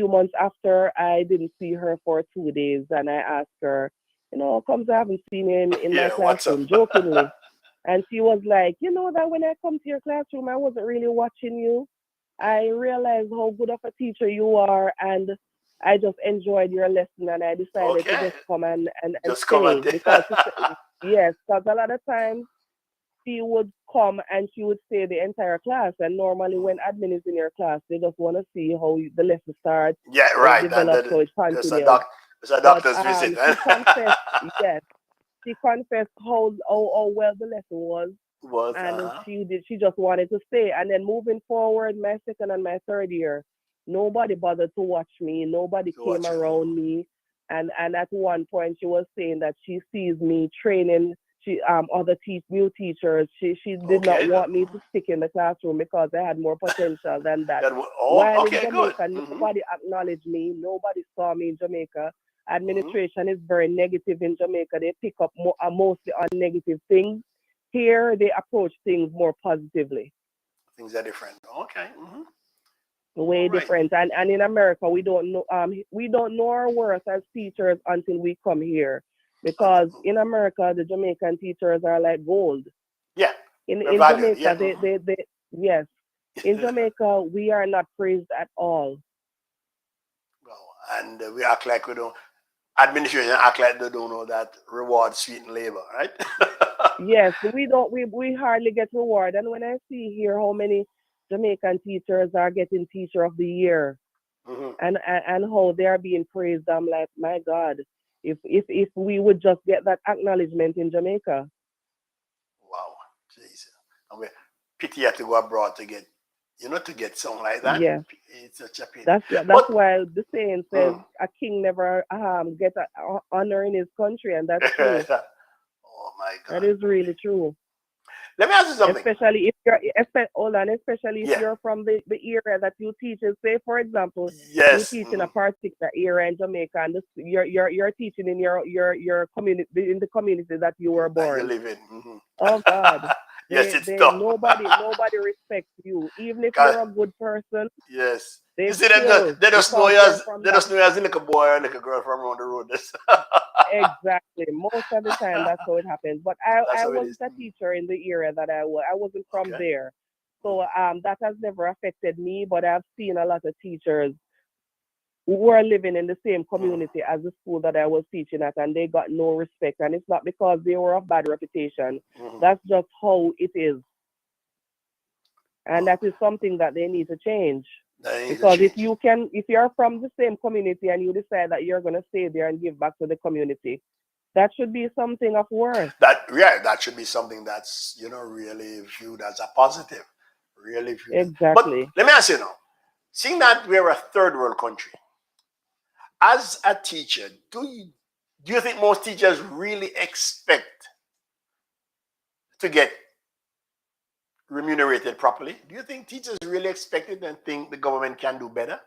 months after, I didn't see her for 2 days, and I asked her, you know, how comes I haven't seen you in my What's up? classroom, jokingly. And she was like, you know that when I come to your classroom, I wasn't really watching you. I realized how good of a teacher you are, and I just enjoyed your lesson, and I decided to just come and Just stay. come and Because yes, because a lot of times she would come and she would stay the entire class. And normally when admin is in your class, they just want to see how the lesson starts. Yeah, right. Develops, so it continues. It's a doctor's visit. She confessed, yes. She confessed how well the lesson was. She just wanted to stay. And then moving forward, my second and my third year, nobody bothered to watch me. Nobody came around me. And at one point, she was saying that she sees me training other new teachers. She did not want me to stick in the classroom because I had more potential than that. While in Jamaica, nobody acknowledged me. Nobody saw me in Jamaica. Administration is very negative in Jamaica. They pick up mostly on negative things. Here, they approach things more positively. Things are different. Okay. Way different. And in America, we don't know our worth as teachers until we come here. Because in America, the Jamaican teachers are like gold. Yeah. In Jamaica, yes. In Jamaica, we are not praised at all. Well, and we act like we don't. Administration act like they don't know that reward sweeten labor, right? Yes, we don't. We hardly get reward. And when I see here how many Jamaican teachers are getting Teacher of the Year, and how they are being praised, I'm like, my God, if we would just get that acknowledgement in Jamaica. Wow, jeez. And we pity you have to go abroad to get, to get something like that. Yeah, it's such a pity. That's why the saying says a king never get honor in his country, and that's true. Oh my God, that is really true. Let me ask you something. Especially if you're from the area that you teach. Say, for example, you teach in a particular area in Jamaica, and you're teaching in your community, in the community that you were born. You live in. Oh God. Yes, it's tough. Nobody respects you, even if you're a good person. Yes. You see, they just know you as a little boy or a little girl from around the road. Exactly. Most of the time, that's how it happens. But I wasn't a teacher in the area that I was. I wasn't from there. So that has never affected me, but I've seen a lot of teachers who were living in the same community as the school that I was teaching at, and they got no respect. And it's not because they were of bad reputation. That's just how it is. And that is something that they need to change. Because if you're from the same community and you decide that you're going to stay there and give back to the community, that should be something of worth. That should be something that's, really viewed as a positive. Really viewed. Exactly. But let me ask you now, seeing that we're a third world country, as a teacher, do you think most teachers really expect to get remunerated properly? Do you think teachers really expect it and think the government can do better?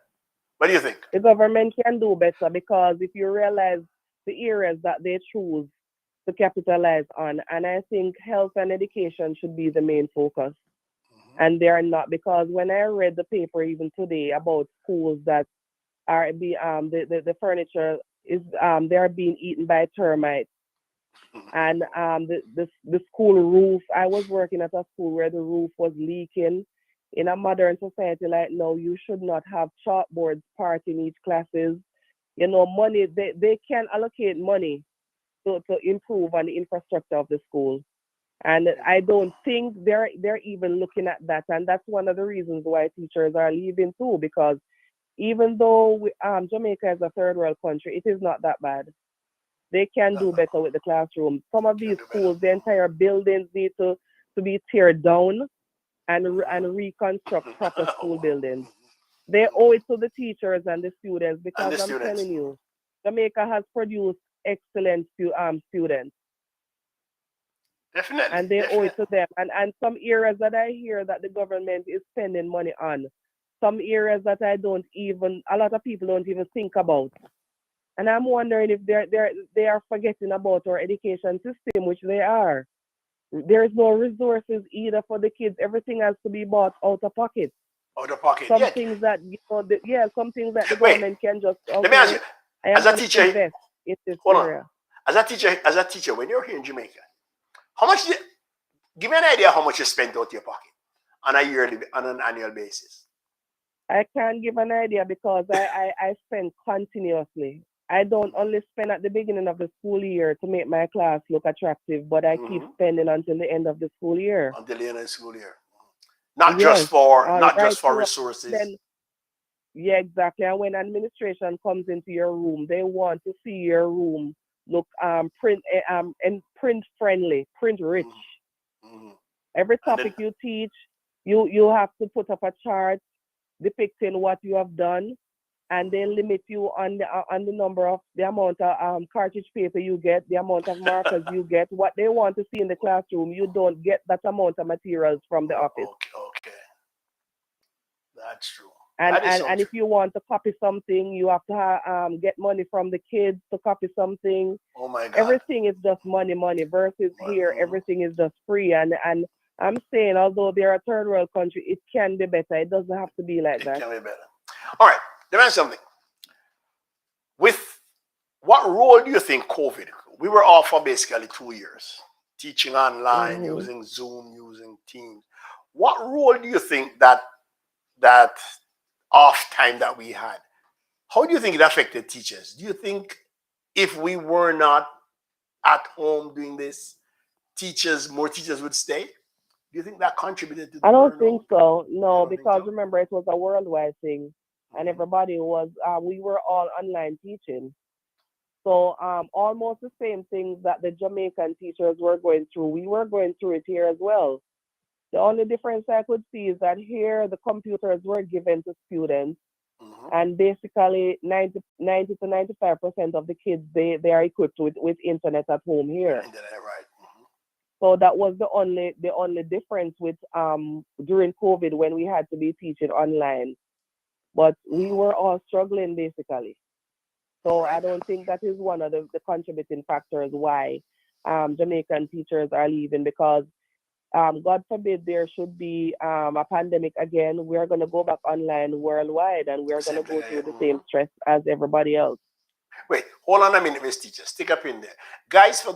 What do you think? The government can do better, because if you realize the areas that they choose to capitalize on. And I think health and education should be the main focus. And they are not, because when I read the paper even today about schools that are the furniture is they are being eaten by termites. And the school roof, I was working at a school where the roof was leaking. In a modern society like now, you should not have chalkboards parked in each classes. You know, money, they can allocate money to improve on the infrastructure of the school. And I don't think they're even looking at that. And that's one of the reasons why teachers are leaving too, because even though Jamaica is a third world country, it is not that bad. They can do better with the classroom. Some of these schools, the entire buildings need to be teared down and reconstruct proper school buildings. They owe it to the teachers and the students, And because the I'm students. telling you, Jamaica has produced excellent students, Definitely. and they owe it Definitely. to them. And some areas that I hear that the government is spending money on, some areas that a lot of people don't even think about. And I'm wondering if they are forgetting about our education system, which they are. There is no resources either for the kids. Everything has to be bought out of pocket. Out of pocket. Some Yeah. things that some things that the Wait, government can just, let me ask okay, you. I As am a going to teacher, invest in this hold on. area. As a teacher, when you're here in Jamaica, how much give me an idea how much you spent out of your pocket on an annual basis. I can't give an idea because I spend continuously. I don't only spend at the beginning of the school year to make my class look attractive, but I keep Mm-hmm. spending until the end of the school year. Until the end of the school year. Not Yes, just for all not right. just for resources. Then yeah, exactly. And when administration comes into your room, they want to see your room look print friendly, print rich. Mm-hmm. Every And then topic you teach, you have to put up a chart depicting what you have done, and they limit you on the amount of cartridge paper you get, the amount of markers you get. What they want to see in the classroom, you don't get that amount of materials from the office. okay. That's true. And, That is so and true. if you want to copy something, you have to get money from the kids to copy something. Oh my God. Everything is just money, money. Versus here, Mhm. everything is just free. And I'm saying, although they're a third world country, it can be better. It doesn't have to be like It that. can be better. All right. Let me ask something. With what role do you think COVID? We were off for basically 2 years, teaching online, Hmm. using Zoom, using Teams. What role do you think that off time that we had? How do you think it affected teachers? Do you think if we were not at home doing this, more teachers would stay? Do you think that contributed to the I don't think burnout? so. You No, don't think because so? remember, it was a worldwide thing, and Mm-hmm. everybody was, we were all online teaching. So almost the same things that the Jamaican teachers were going through, we were going through it here as well. The only difference I could see is that here the computers were given to students, Mm-hmm. and basically 90 to 95% of the kids they are equipped with internet at home here. Right. Mm-hmm. So that was the only difference with during COVID when we had to be teaching online. But we Mm-hmm. were all struggling basically. All So I right. don't think that is one of the contributing factors why Jamaican teachers are leaving, because God forbid there should be a pandemic again. We're going to go back online worldwide, and we're going Same to thing go through again. the Mm-hmm. same stress as everybody else. Wait, hold on a minute, Miss Teacher. Stick up in there. Guys, for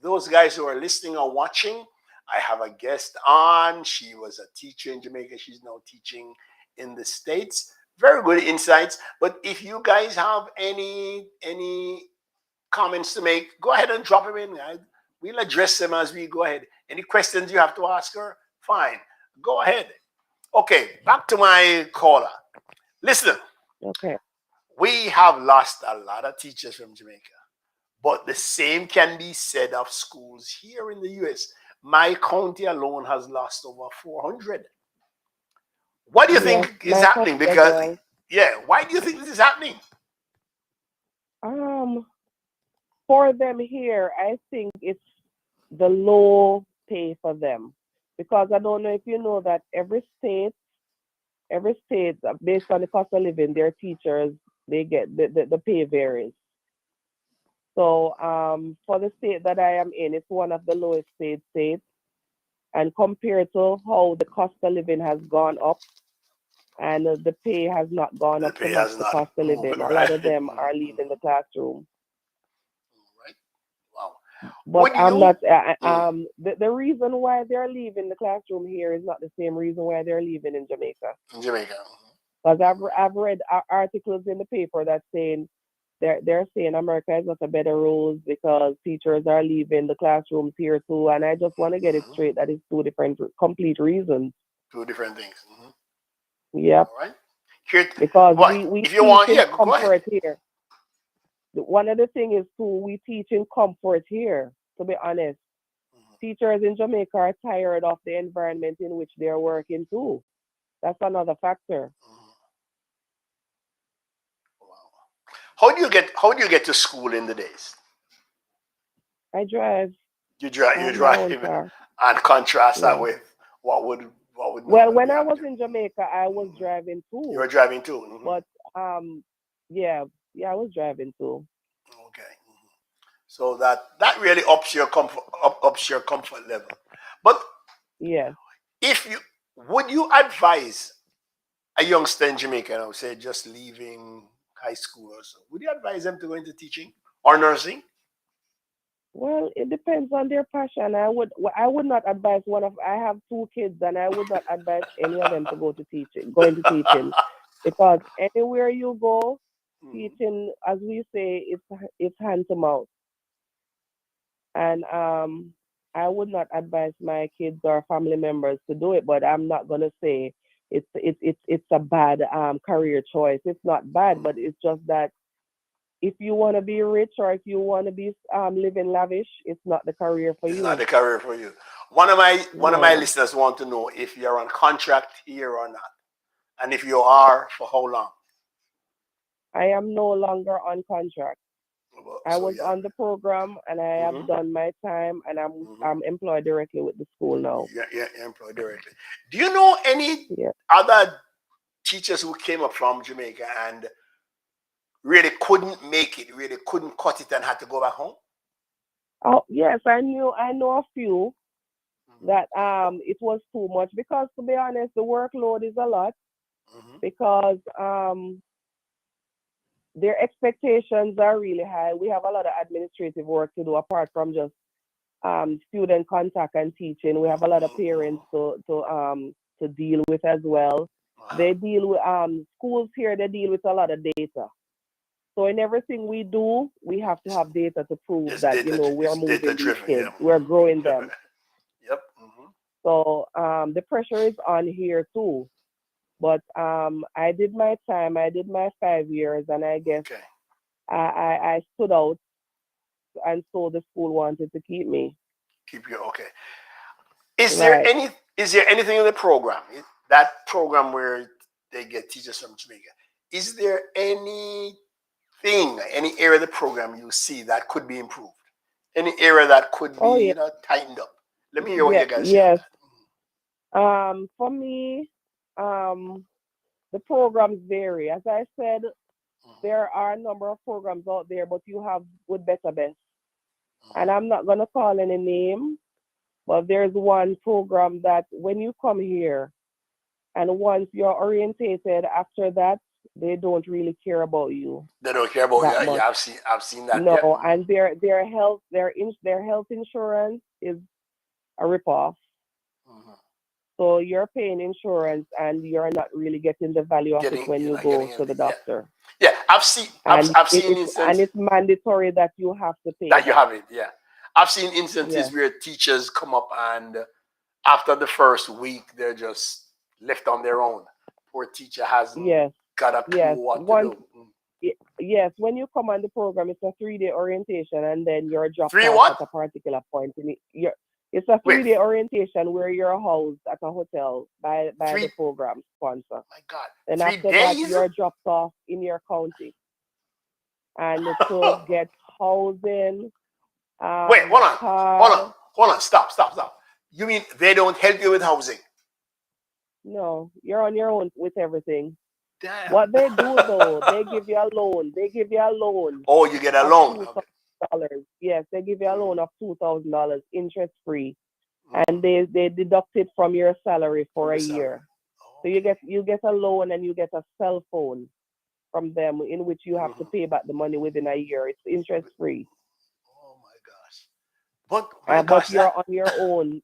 those guys who are listening or watching, I have a guest on. She was a teacher in Jamaica. She's now teaching in the States. Very good insights. But if you guys have any comments to make, go ahead and drop them in. We'll address them as we go ahead. Any questions you have to ask her, fine. Go ahead. Okay, back to my caller. Listen, Okay. we have lost a lot of teachers from Jamaica. But the same can be said of schools here in the US. My county alone has lost over 400. What do you Yes, think is my happening? country as Because, well. yeah, why do you think this is happening? Um, for them here, I think it's the low pay for them, because I don't know if you know that every state, based on the cost of living, their teachers they get the pay varies. So for the state that I am in, it's one of the lowest paid states. And compared to how the cost of living has gone up, and the pay has not gone The up to pay match has the not cost of moved, living, a lot right? of them are leaving the classroom. Right. Wow. But Would I'm you? not. Mm, The reason why they're leaving the classroom here is not the same reason why they're leaving in Jamaica. in Jamaica. Because I've read articles in the paper that saying they're saying America is not a better rules because teachers are leaving the classrooms here too. And I just want to get it Mhm. straight that it's two different complete reasons. Two different things. Yep. All right. Here, Because what we if you teach want? in Yeah, go ahead. comfort here. One of the things is too, we teach in comfort here, to be honest. Mhm, Teachers in Jamaica are tired of the environment in which they're working too. That's another factor. mhm. Wow. How do you get to school in the days? I drive. You drive. I You have my own drive, car. and contrast that Yeah. with what would Well, normally when be I was happening. in Jamaica, I was Mhm. driving You were too. driving too. But yeah, yeah, I was driving too. Okay. So that really ups your comfort level. But Yes. if you would you advise a youngster in Jamaica, I would say just leaving high school or so, would you advise them to go into teaching or nursing? Well, it depends on their passion. I would not advise one of I have two kids and I would not advise any of them to go to teaching, go into teaching because anywhere you go, Mhm. teaching, as we say, it's hand to mouth. And I would not advise my kids or family members to do it, but I'm not gonna say it's a bad career choice. It's not bad, but it's just that if you want to be rich or if you want to be living lavish, it's not the career for It's not you. the career for you. One of my No, listeners want to know if you're on contract here or not, and if you are, for how long. I am no longer on contract. I So was yeah. on the program and I have Hmm. done my time and Hmm. I'm employed directly with the school now. You're employed directly. Do you know any Yeah. other teachers who came up from Jamaica and really couldn't make it, really couldn't cut it, and had to go back home? Oh yes, I know a few Hmm. that it was too much because to be honest, the workload is a lot Hmm. because their expectations are really high. We have a lot of administrative work to do apart from just student contact and teaching. We have a lot of parents to deal with as well. Uh-huh. They deal with schools here. They deal with a lot of data. So in everything we do, we have to It's, have data to prove it's that data. we're It's data moving these driven. Yeah. kids, we're growing Mhm. them. Yep. Hmm. So the pressure is on here too. But I did my time. I did my 5 years, and I guess Okay. I stood out, and so the school wanted to keep me. Keep you okay. Is there Right. any? Is there anything in the program? That program where they get teachers from Jamaica. Is there anything, any area of the program you see that could be improved? Any area that could be, Oh yeah. tightened up? Let me hear what Yeah. you guys say on Yes. that. For me, um, the programs vary. As I said, Mhm, there are a number of programs out there, but you have with better best. And mhm, I'm not gonna call any name, but there's one program that when you come here and once you're orientated, after that, they don't really care about you they don't care about, that yeah, much. yeah. I've seen that. No, Yeah. and their health insurance is a ripoff. Mhm. So you're paying insurance and you're not really getting the value of it Getting when You're you not getting go to anything. the Yeah. doctor. Yeah. I've seen And instances it's mandatory that you have to pay that you that. have it. Yeah. I've seen instances Yeah. where teachers come up and after the first week they're just left on their own. Poor teacher hasn't Yes. got a clue Yes. what to do. Yes, when you come on the program, it's a 3 day orientation, and then you're dropped Three off what? at a particular point. It's a Wait. 3 day orientation where you're housed at a hotel by the Three. program sponsor. My God. Then Three after that, days. you're dropped off in your county, and to get housing, Wait. Hold on. Hold on. car. Hold on. Stop. Stop. Stop. You mean they don't help you with housing? No, you're on your own with everything. Damn. What they do though, they give you a loan. They give you a loan Oh, you get a of loan. two Okay. $2,000. Yes, they give you a loan of $2,000 interest free, and Mhm. they deduct it from your salary From for a your salary. year. So Okay. you get a loan and you get a cell phone from them in which you have to Mhm. pay back the money within a year. It's interest free, Oh my gosh. But my but gosh, you're that on your own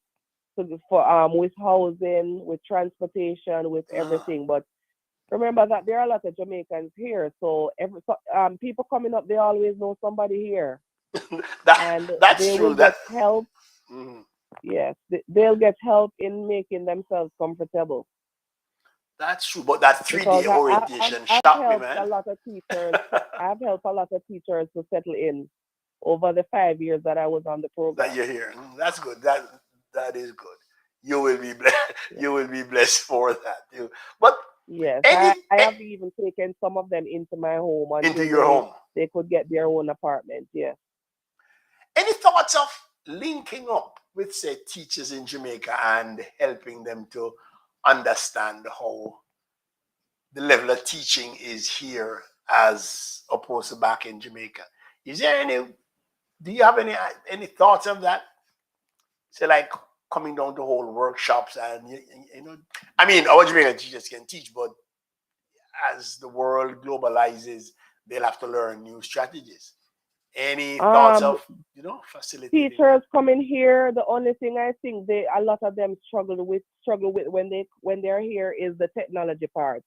for with housing, with transportation, with uh, everything. But remember that there are a lot of Jamaicans here, so people coming up, they always know somebody here, that and that's they true. will That get help. mhm. Yes, they'll get help in making themselves comfortable. That's true. But that 3 day Because orientation I've shocked me, helped a man. lot of teachers. I've helped a lot of teachers to settle in over the 5 years that I was on the That program. you're here. That's good. That is good. You will be blessed. Yeah. You will be blessed for that. But Yes, any I have even taken some of them into my home into until your home. they could get their own apartment. Yes. Any thoughts of linking up with say teachers in Jamaica and helping them to understand how the level of teaching is here as opposed to back in Jamaica? Is there any? Do you have any thoughts of that? Say like coming down to whole workshops and you know, I mean, our Jamaican teachers can teach, but as the world globalizes, they'll have to learn new strategies. Any thoughts Um, of facilitating Teachers that? coming here, the only thing I think a lot of them struggle with when they're here is the technology part,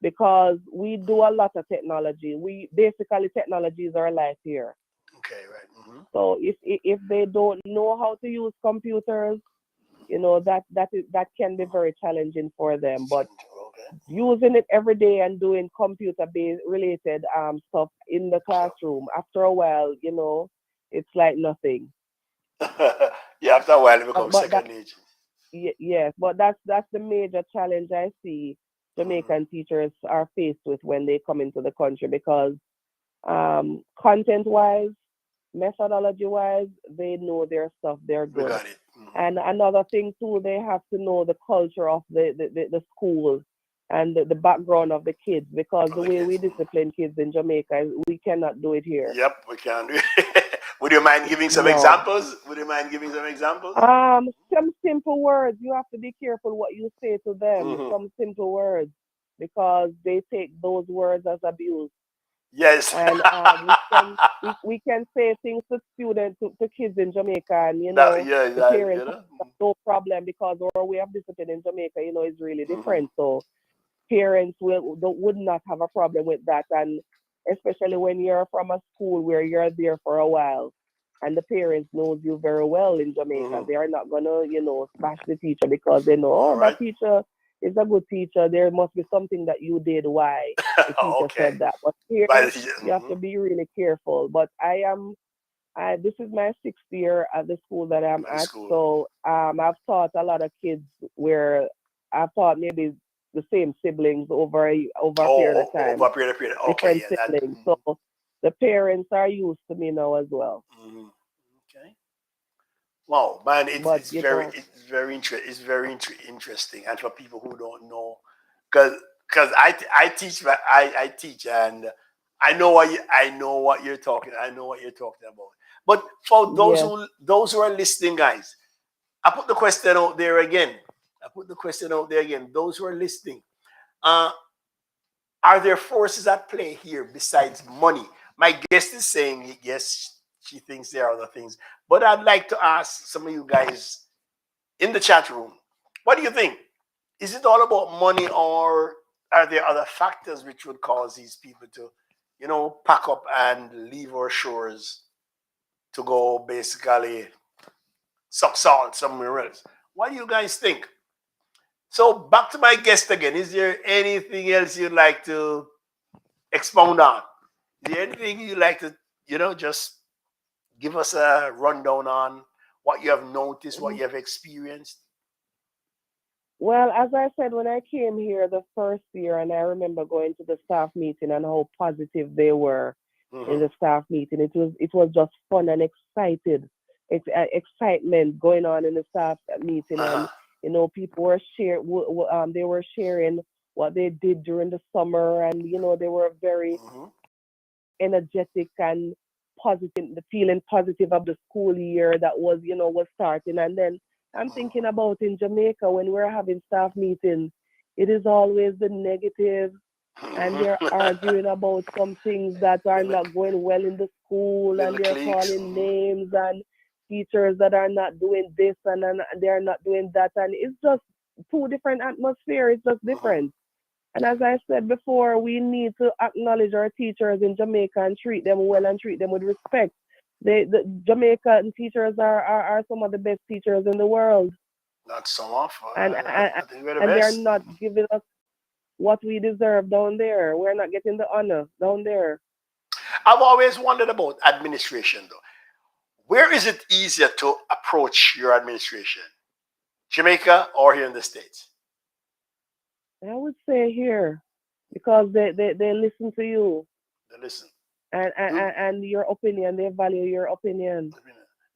because we do a lot of technology. We basically technology is our life here. Okay, right. Mm-hmm. So if they don't know how to use computers, that can be very challenging for them. But Okay. using it every day and doing computer based related stuff in the classroom, after a while, it's like nothing. Yeah, after a while it But, becomes but second nature. yes, but that's the major challenge I see Mm-hmm. Jamaican teachers are faced with when they come into the country, because content wise, methodology wise, they know their stuff, they're We good. got it. Mm-hmm. And another thing too, they have to know the culture of the school and the background of the kids, because Of the the way we kids. discipline kids in Jamaica, we cannot do it here. Yep, we can. Would you mind giving some No. examples? Would you mind giving some examples? Some simple words. You have to be careful what you say to them. Mm-hmm. Some simple words, because they take those words as abuse. Yes. And we can say things to students, to kids in Jamaica, and That, yeah, the that, parents have no problem, because our way of discipline in Jamaica, is really mm-hmm. different. So parents would not have a problem with that, and especially when you're from a school where you're there for a while, and the parents knows you very well in Jamaica. Mm-hmm. They are not gonna bash the teacher, because they know, All oh, that right. teacher is a good teacher. There must be something that you did why the teacher Okay. said that. But here By the you have mm-hmm. to be really careful. But I this is my 6th year at the school that I'm By the at. school. So I've taught a lot of kids where I've taught maybe the same siblings over a period of Over time, period. Okay, different yeah, that. siblings. So the parents are used to me now as well. Mm-hmm. Okay. Wow, man, But it's very interesting, and for people who don't know, because I teach, I teach, and I know what you're talking, I know what you're talking about. But for yes, those who are listening, guys, I put the question out there again. I put the question out there again. Those who are listening, uh, are there forces at play here besides money? My guest is saying yes, she thinks there are other things. But I'd like to ask some of you guys in the chat room, what do you think? Is it all about money, or are there other factors which would cause these people to, pack up and leave our shores to go basically suck salt somewhere else? What do you guys think? So back to my guest again. Is there anything else you'd like to expound on? Is there anything you'd like to, just give us a rundown on what you have noticed, what you have experienced? well, as I said, when I came here the first year, and I remember going to the staff meeting and how positive they were in Mm-hmm. the staff meeting. It was just fun and excitement going on in the staff meeting, Uh-huh. and people were they were sharing what they did during the summer, and they were very Mm-hmm. energetic, and positive, the feeling positive of the school year that was, was starting. And then I'm thinking about in Jamaica when we're having staff meetings, it is always the negative, and they're arguing about some things that are not going well in the school, and little they're cliques. calling names and teachers that are not doing this and they're not doing that, and it's just two different atmospheres. It's just different. And as I said before, we need to acknowledge our teachers in Jamaica and treat them well and treat them with respect. The Jamaican teachers are some of the best teachers in the world, Not some of. and I think we're the and they're best. not giving us what we deserve down there. We're not getting the honor down there. I've always wondered about administration, though. Where is it easier to approach your administration? Jamaica or here in the States? I would say here, because they listen to you, Listen. and your opinion. They value your opinion.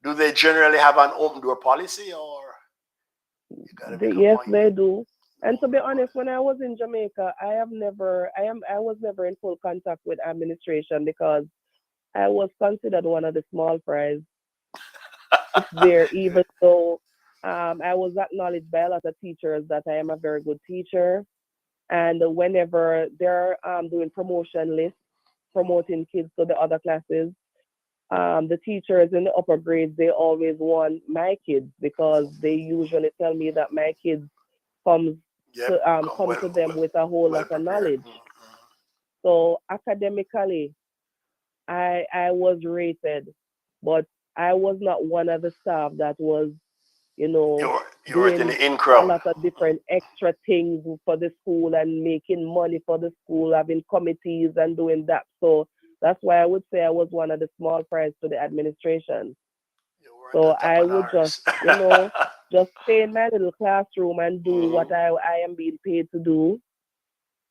Do they generally have an open door policy, or you gotta make a Yes, point? they do. And to be honest, when I was in Jamaica, I was never in full contact with administration because I was considered one of the small fries there, even though I was acknowledged by a lot of teachers that I am a very good teacher. And whenever they're doing promotion lists, promoting kids to the other classes, the teachers in the upper grades, they always want my kids because they usually tell me that my kids comes come to them with a whole lot of knowledge. So academically, I was rated, but I was not one of the staff that was, You were in doing the in a crowd. lot of different extra things for the school and making money for the school, having committees and doing that. So that's why I would say I was one of the small fries to the administration. So I would just, just stay in my little classroom and do what I am being paid to do.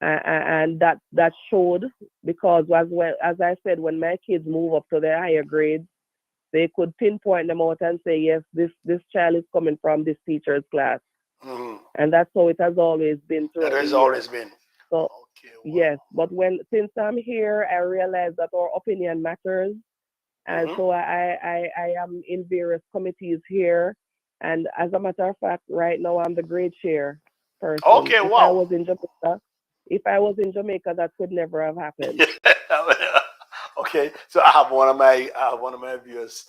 And that showed because as I said, when my kids move up to their higher grades, they could pinpoint them out and say, yes, this child is coming from this teacher's class. And that's how it has always been throughout It has the year. always been. So, yes, but since I'm here, I realize that our opinion matters. And so I am in various committees here. And as a matter of fact, right now I'm the grade chair person. Okay, If I was in Jamaica, that could never have happened. Okay, so I have one of my viewers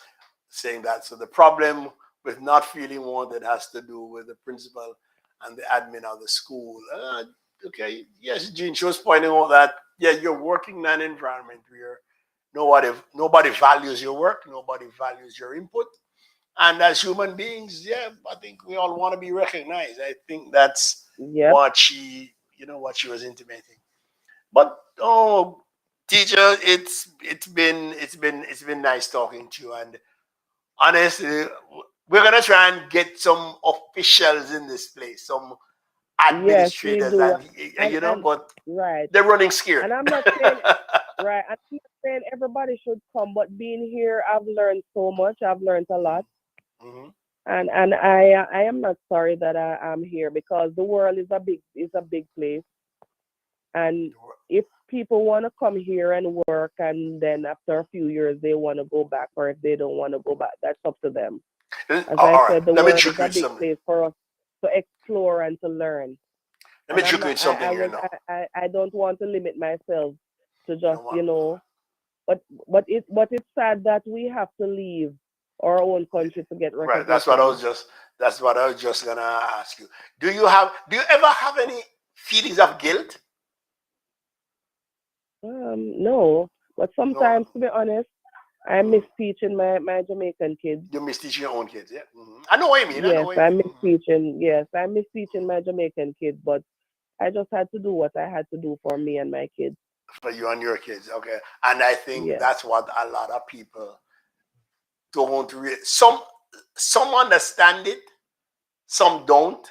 saying that. So the problem with not feeling wanted has to do with the principal and the admin of the school. Okay, yes, Jean, she was pointing out that you're working in an environment where nobody values your work, nobody values your input, and as human beings, I think we all want to be recognized. I think that's what she was intimating. But teacher, it's been nice talking to you, and honestly, we're gonna try and get some officials in this place, some administrators, but they're running scared. And I'm not saying right. I'm not saying everybody should come, but being here, I've learned so much. I've learned a lot, and I am not sorry that I'm here because the world is a big place, and if people want to come here and work, and then after a few years they want to go back, or if they don't want to go back, that's up to them. As I said, the world is a big place for us to explore and to learn. Let me trick you something here now. I don't want to limit myself to just, but it's sad that we have to leave our own country to get recognition. Right. That's what I was just gonna ask you. Do you ever have any feelings of guilt? No, but sometimes, to be honest, I miss teaching my Jamaican kids. You miss teaching your own kids, yeah? I know what you mean. Yes, I miss teaching. Yes, I miss teaching my Jamaican kids, but I just had to do what I had to do for me and my kids. For you and your kids, okay. And I think that's what a lot of people don't really. Some understand it, some don't.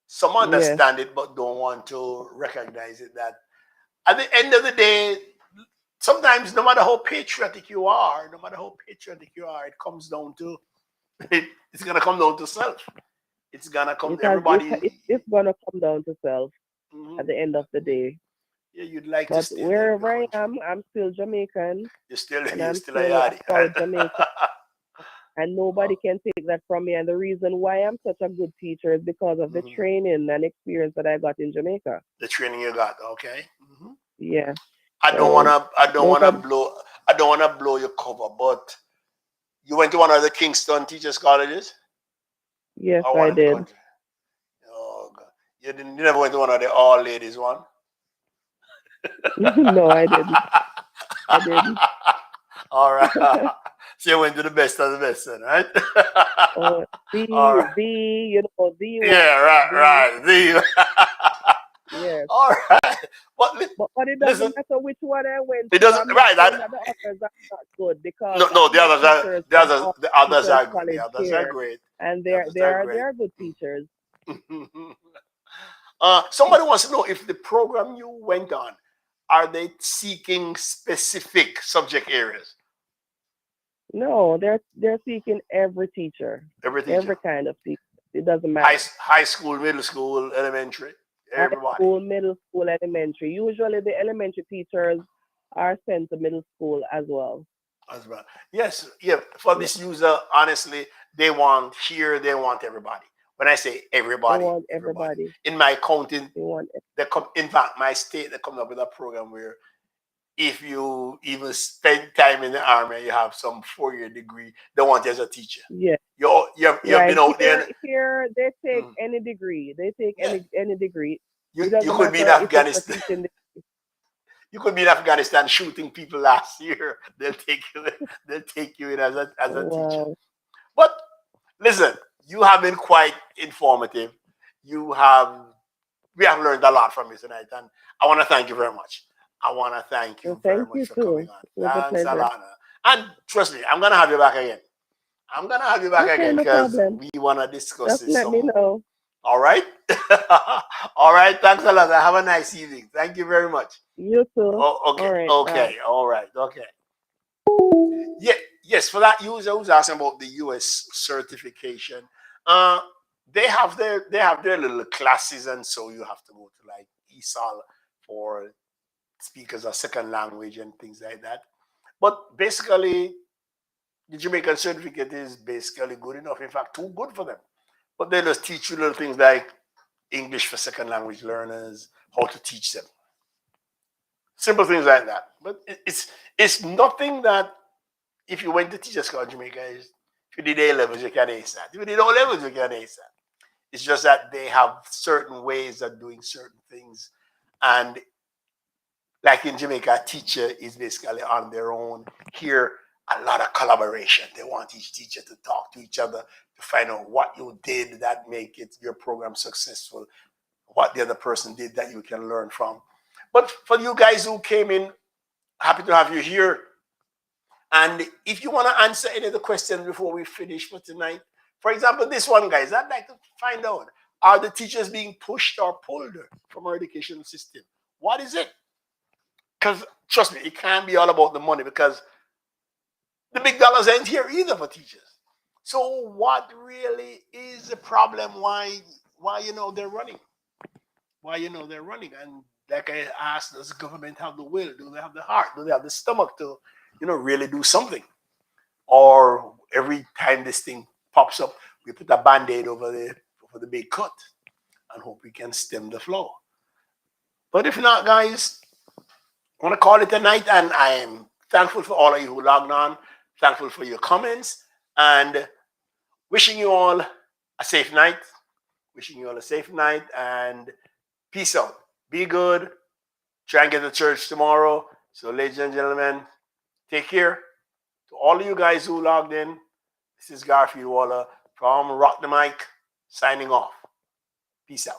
Some understand it, but don't want to recognize it. That at the end of the day, sometimes no matter how patriotic you are, it comes down to it's gonna come down to self. It's gonna come to everybody. It's gonna come down to self at the end of the day. Yeah, you'd like to But stay there in the wherever I country. am, I'm still Jamaican, and You're I'm still a still a yardie. proud Jamaican. And Oh, nobody can take that from me. And the reason why I'm such a good teacher is because of the mhm. training and experience that I got in Jamaica. The training you got, okay. Yeah. I don't So wanna, I don't wanna nobody. blow, I don't wanna blow your cover, but you went to one of the Kingston Teachers Colleges, Yes, or one I in the did. country? Oh God, you didn't, you never went to one of the all ladies one. No, I didn't. I didn't. All right. So you went to the best of the best then, right? Oh, All right. the one, Yeah, right, the right. The yes. all right. But But it listen, doesn't matter which one I went it to. doesn't I'm not right. saying that the others are not good because No, no, I've met teachers the from others all the others teachers are good. The college others are here, great. and The others are they great. are good teachers. Somebody wants to know if the program you went on, are they seeking specific subject areas? No, they're seeking every teacher, Every teacher. every kind of teacher. It doesn't High, matter. high school, middle school, elementary, High everybody. school, middle school, elementary. Usually the elementary teachers are sent to middle school as well. As well. Yes, yeah. For Yeah, this user, honestly, they want everybody. When I say they everybody, want everybody. everybody. In my counting, They want in fact, my state, they come up with a program where if you even spend time in the army, you have some 4-year degree, they want you as a teacher. yeah. You've Right. been out there. Here they take Mm, any degree. They take yeah, any degree. It you doesn't could be in matter if it's a Afghanistan. teaching. You could be in Afghanistan shooting people last year. They'll take you. They'll take you in as a teacher. Wow. But listen, you have been quite informative. You have we have learned a lot from you tonight, and I want to thank you very much. I want to thank Well, you very thank much you for coming too. on. It was a Thanks a pleasure. lot. And trust me, I'm gonna have you back again. I'm gonna have you back Okay, again no because problem. we wanna discuss Just this let some me more. know. All right? All right, thanks a lot. Have a nice evening. Thank you very much. You too. Oh, okay, All right. Bye. okay, all right, okay. Yeah, yes, for that user who's asking about the US certification, uh, they have their little classes, and so you have to go to like ESOL for speakers of second language and things like that. But basically, the Jamaican certificate is basically good enough. In fact, too good for them. But they just teach you little things like English for second language learners, how to teach them, simple things like that. But it's nothing that if you went to teachers school in Jamaica, if you did A levels, you can ace that. If you did O levels, you can ace that. It's just that they have certain ways of doing certain things, and like in Jamaica, a teacher is basically on their own. Here, a lot of collaboration. They want each teacher to talk to each other to find out what you did that make it your program successful, what the other person did that you can learn from. But for you guys who came in, happy to have you here. And if you want to answer any of the questions before we finish for tonight, for example, this one, guys, I'd like to find out, are the teachers being pushed or pulled from our education system? What is it? Because trust me, it can't be all about the money because the big dollars ain't here either for teachers. So what really is the problem? Why they're running? Why they're running? And like I asked, does the government have the will? Do they have the heart? Do they have the stomach to really do something? Or every time this thing pops up, we put a band-aid over the big cut and hope we can stem the flow. But if not, guys, I want to call it a night, and I am thankful for all of you who logged on, thankful for your comments, and wishing you all a safe night. Wishing you all a safe night, and peace out. Be good. Try and get to church tomorrow. So, ladies and gentlemen, take care. To all of you guys who logged in, this is Garfield Waller from Rock the Mic, signing off. Peace out.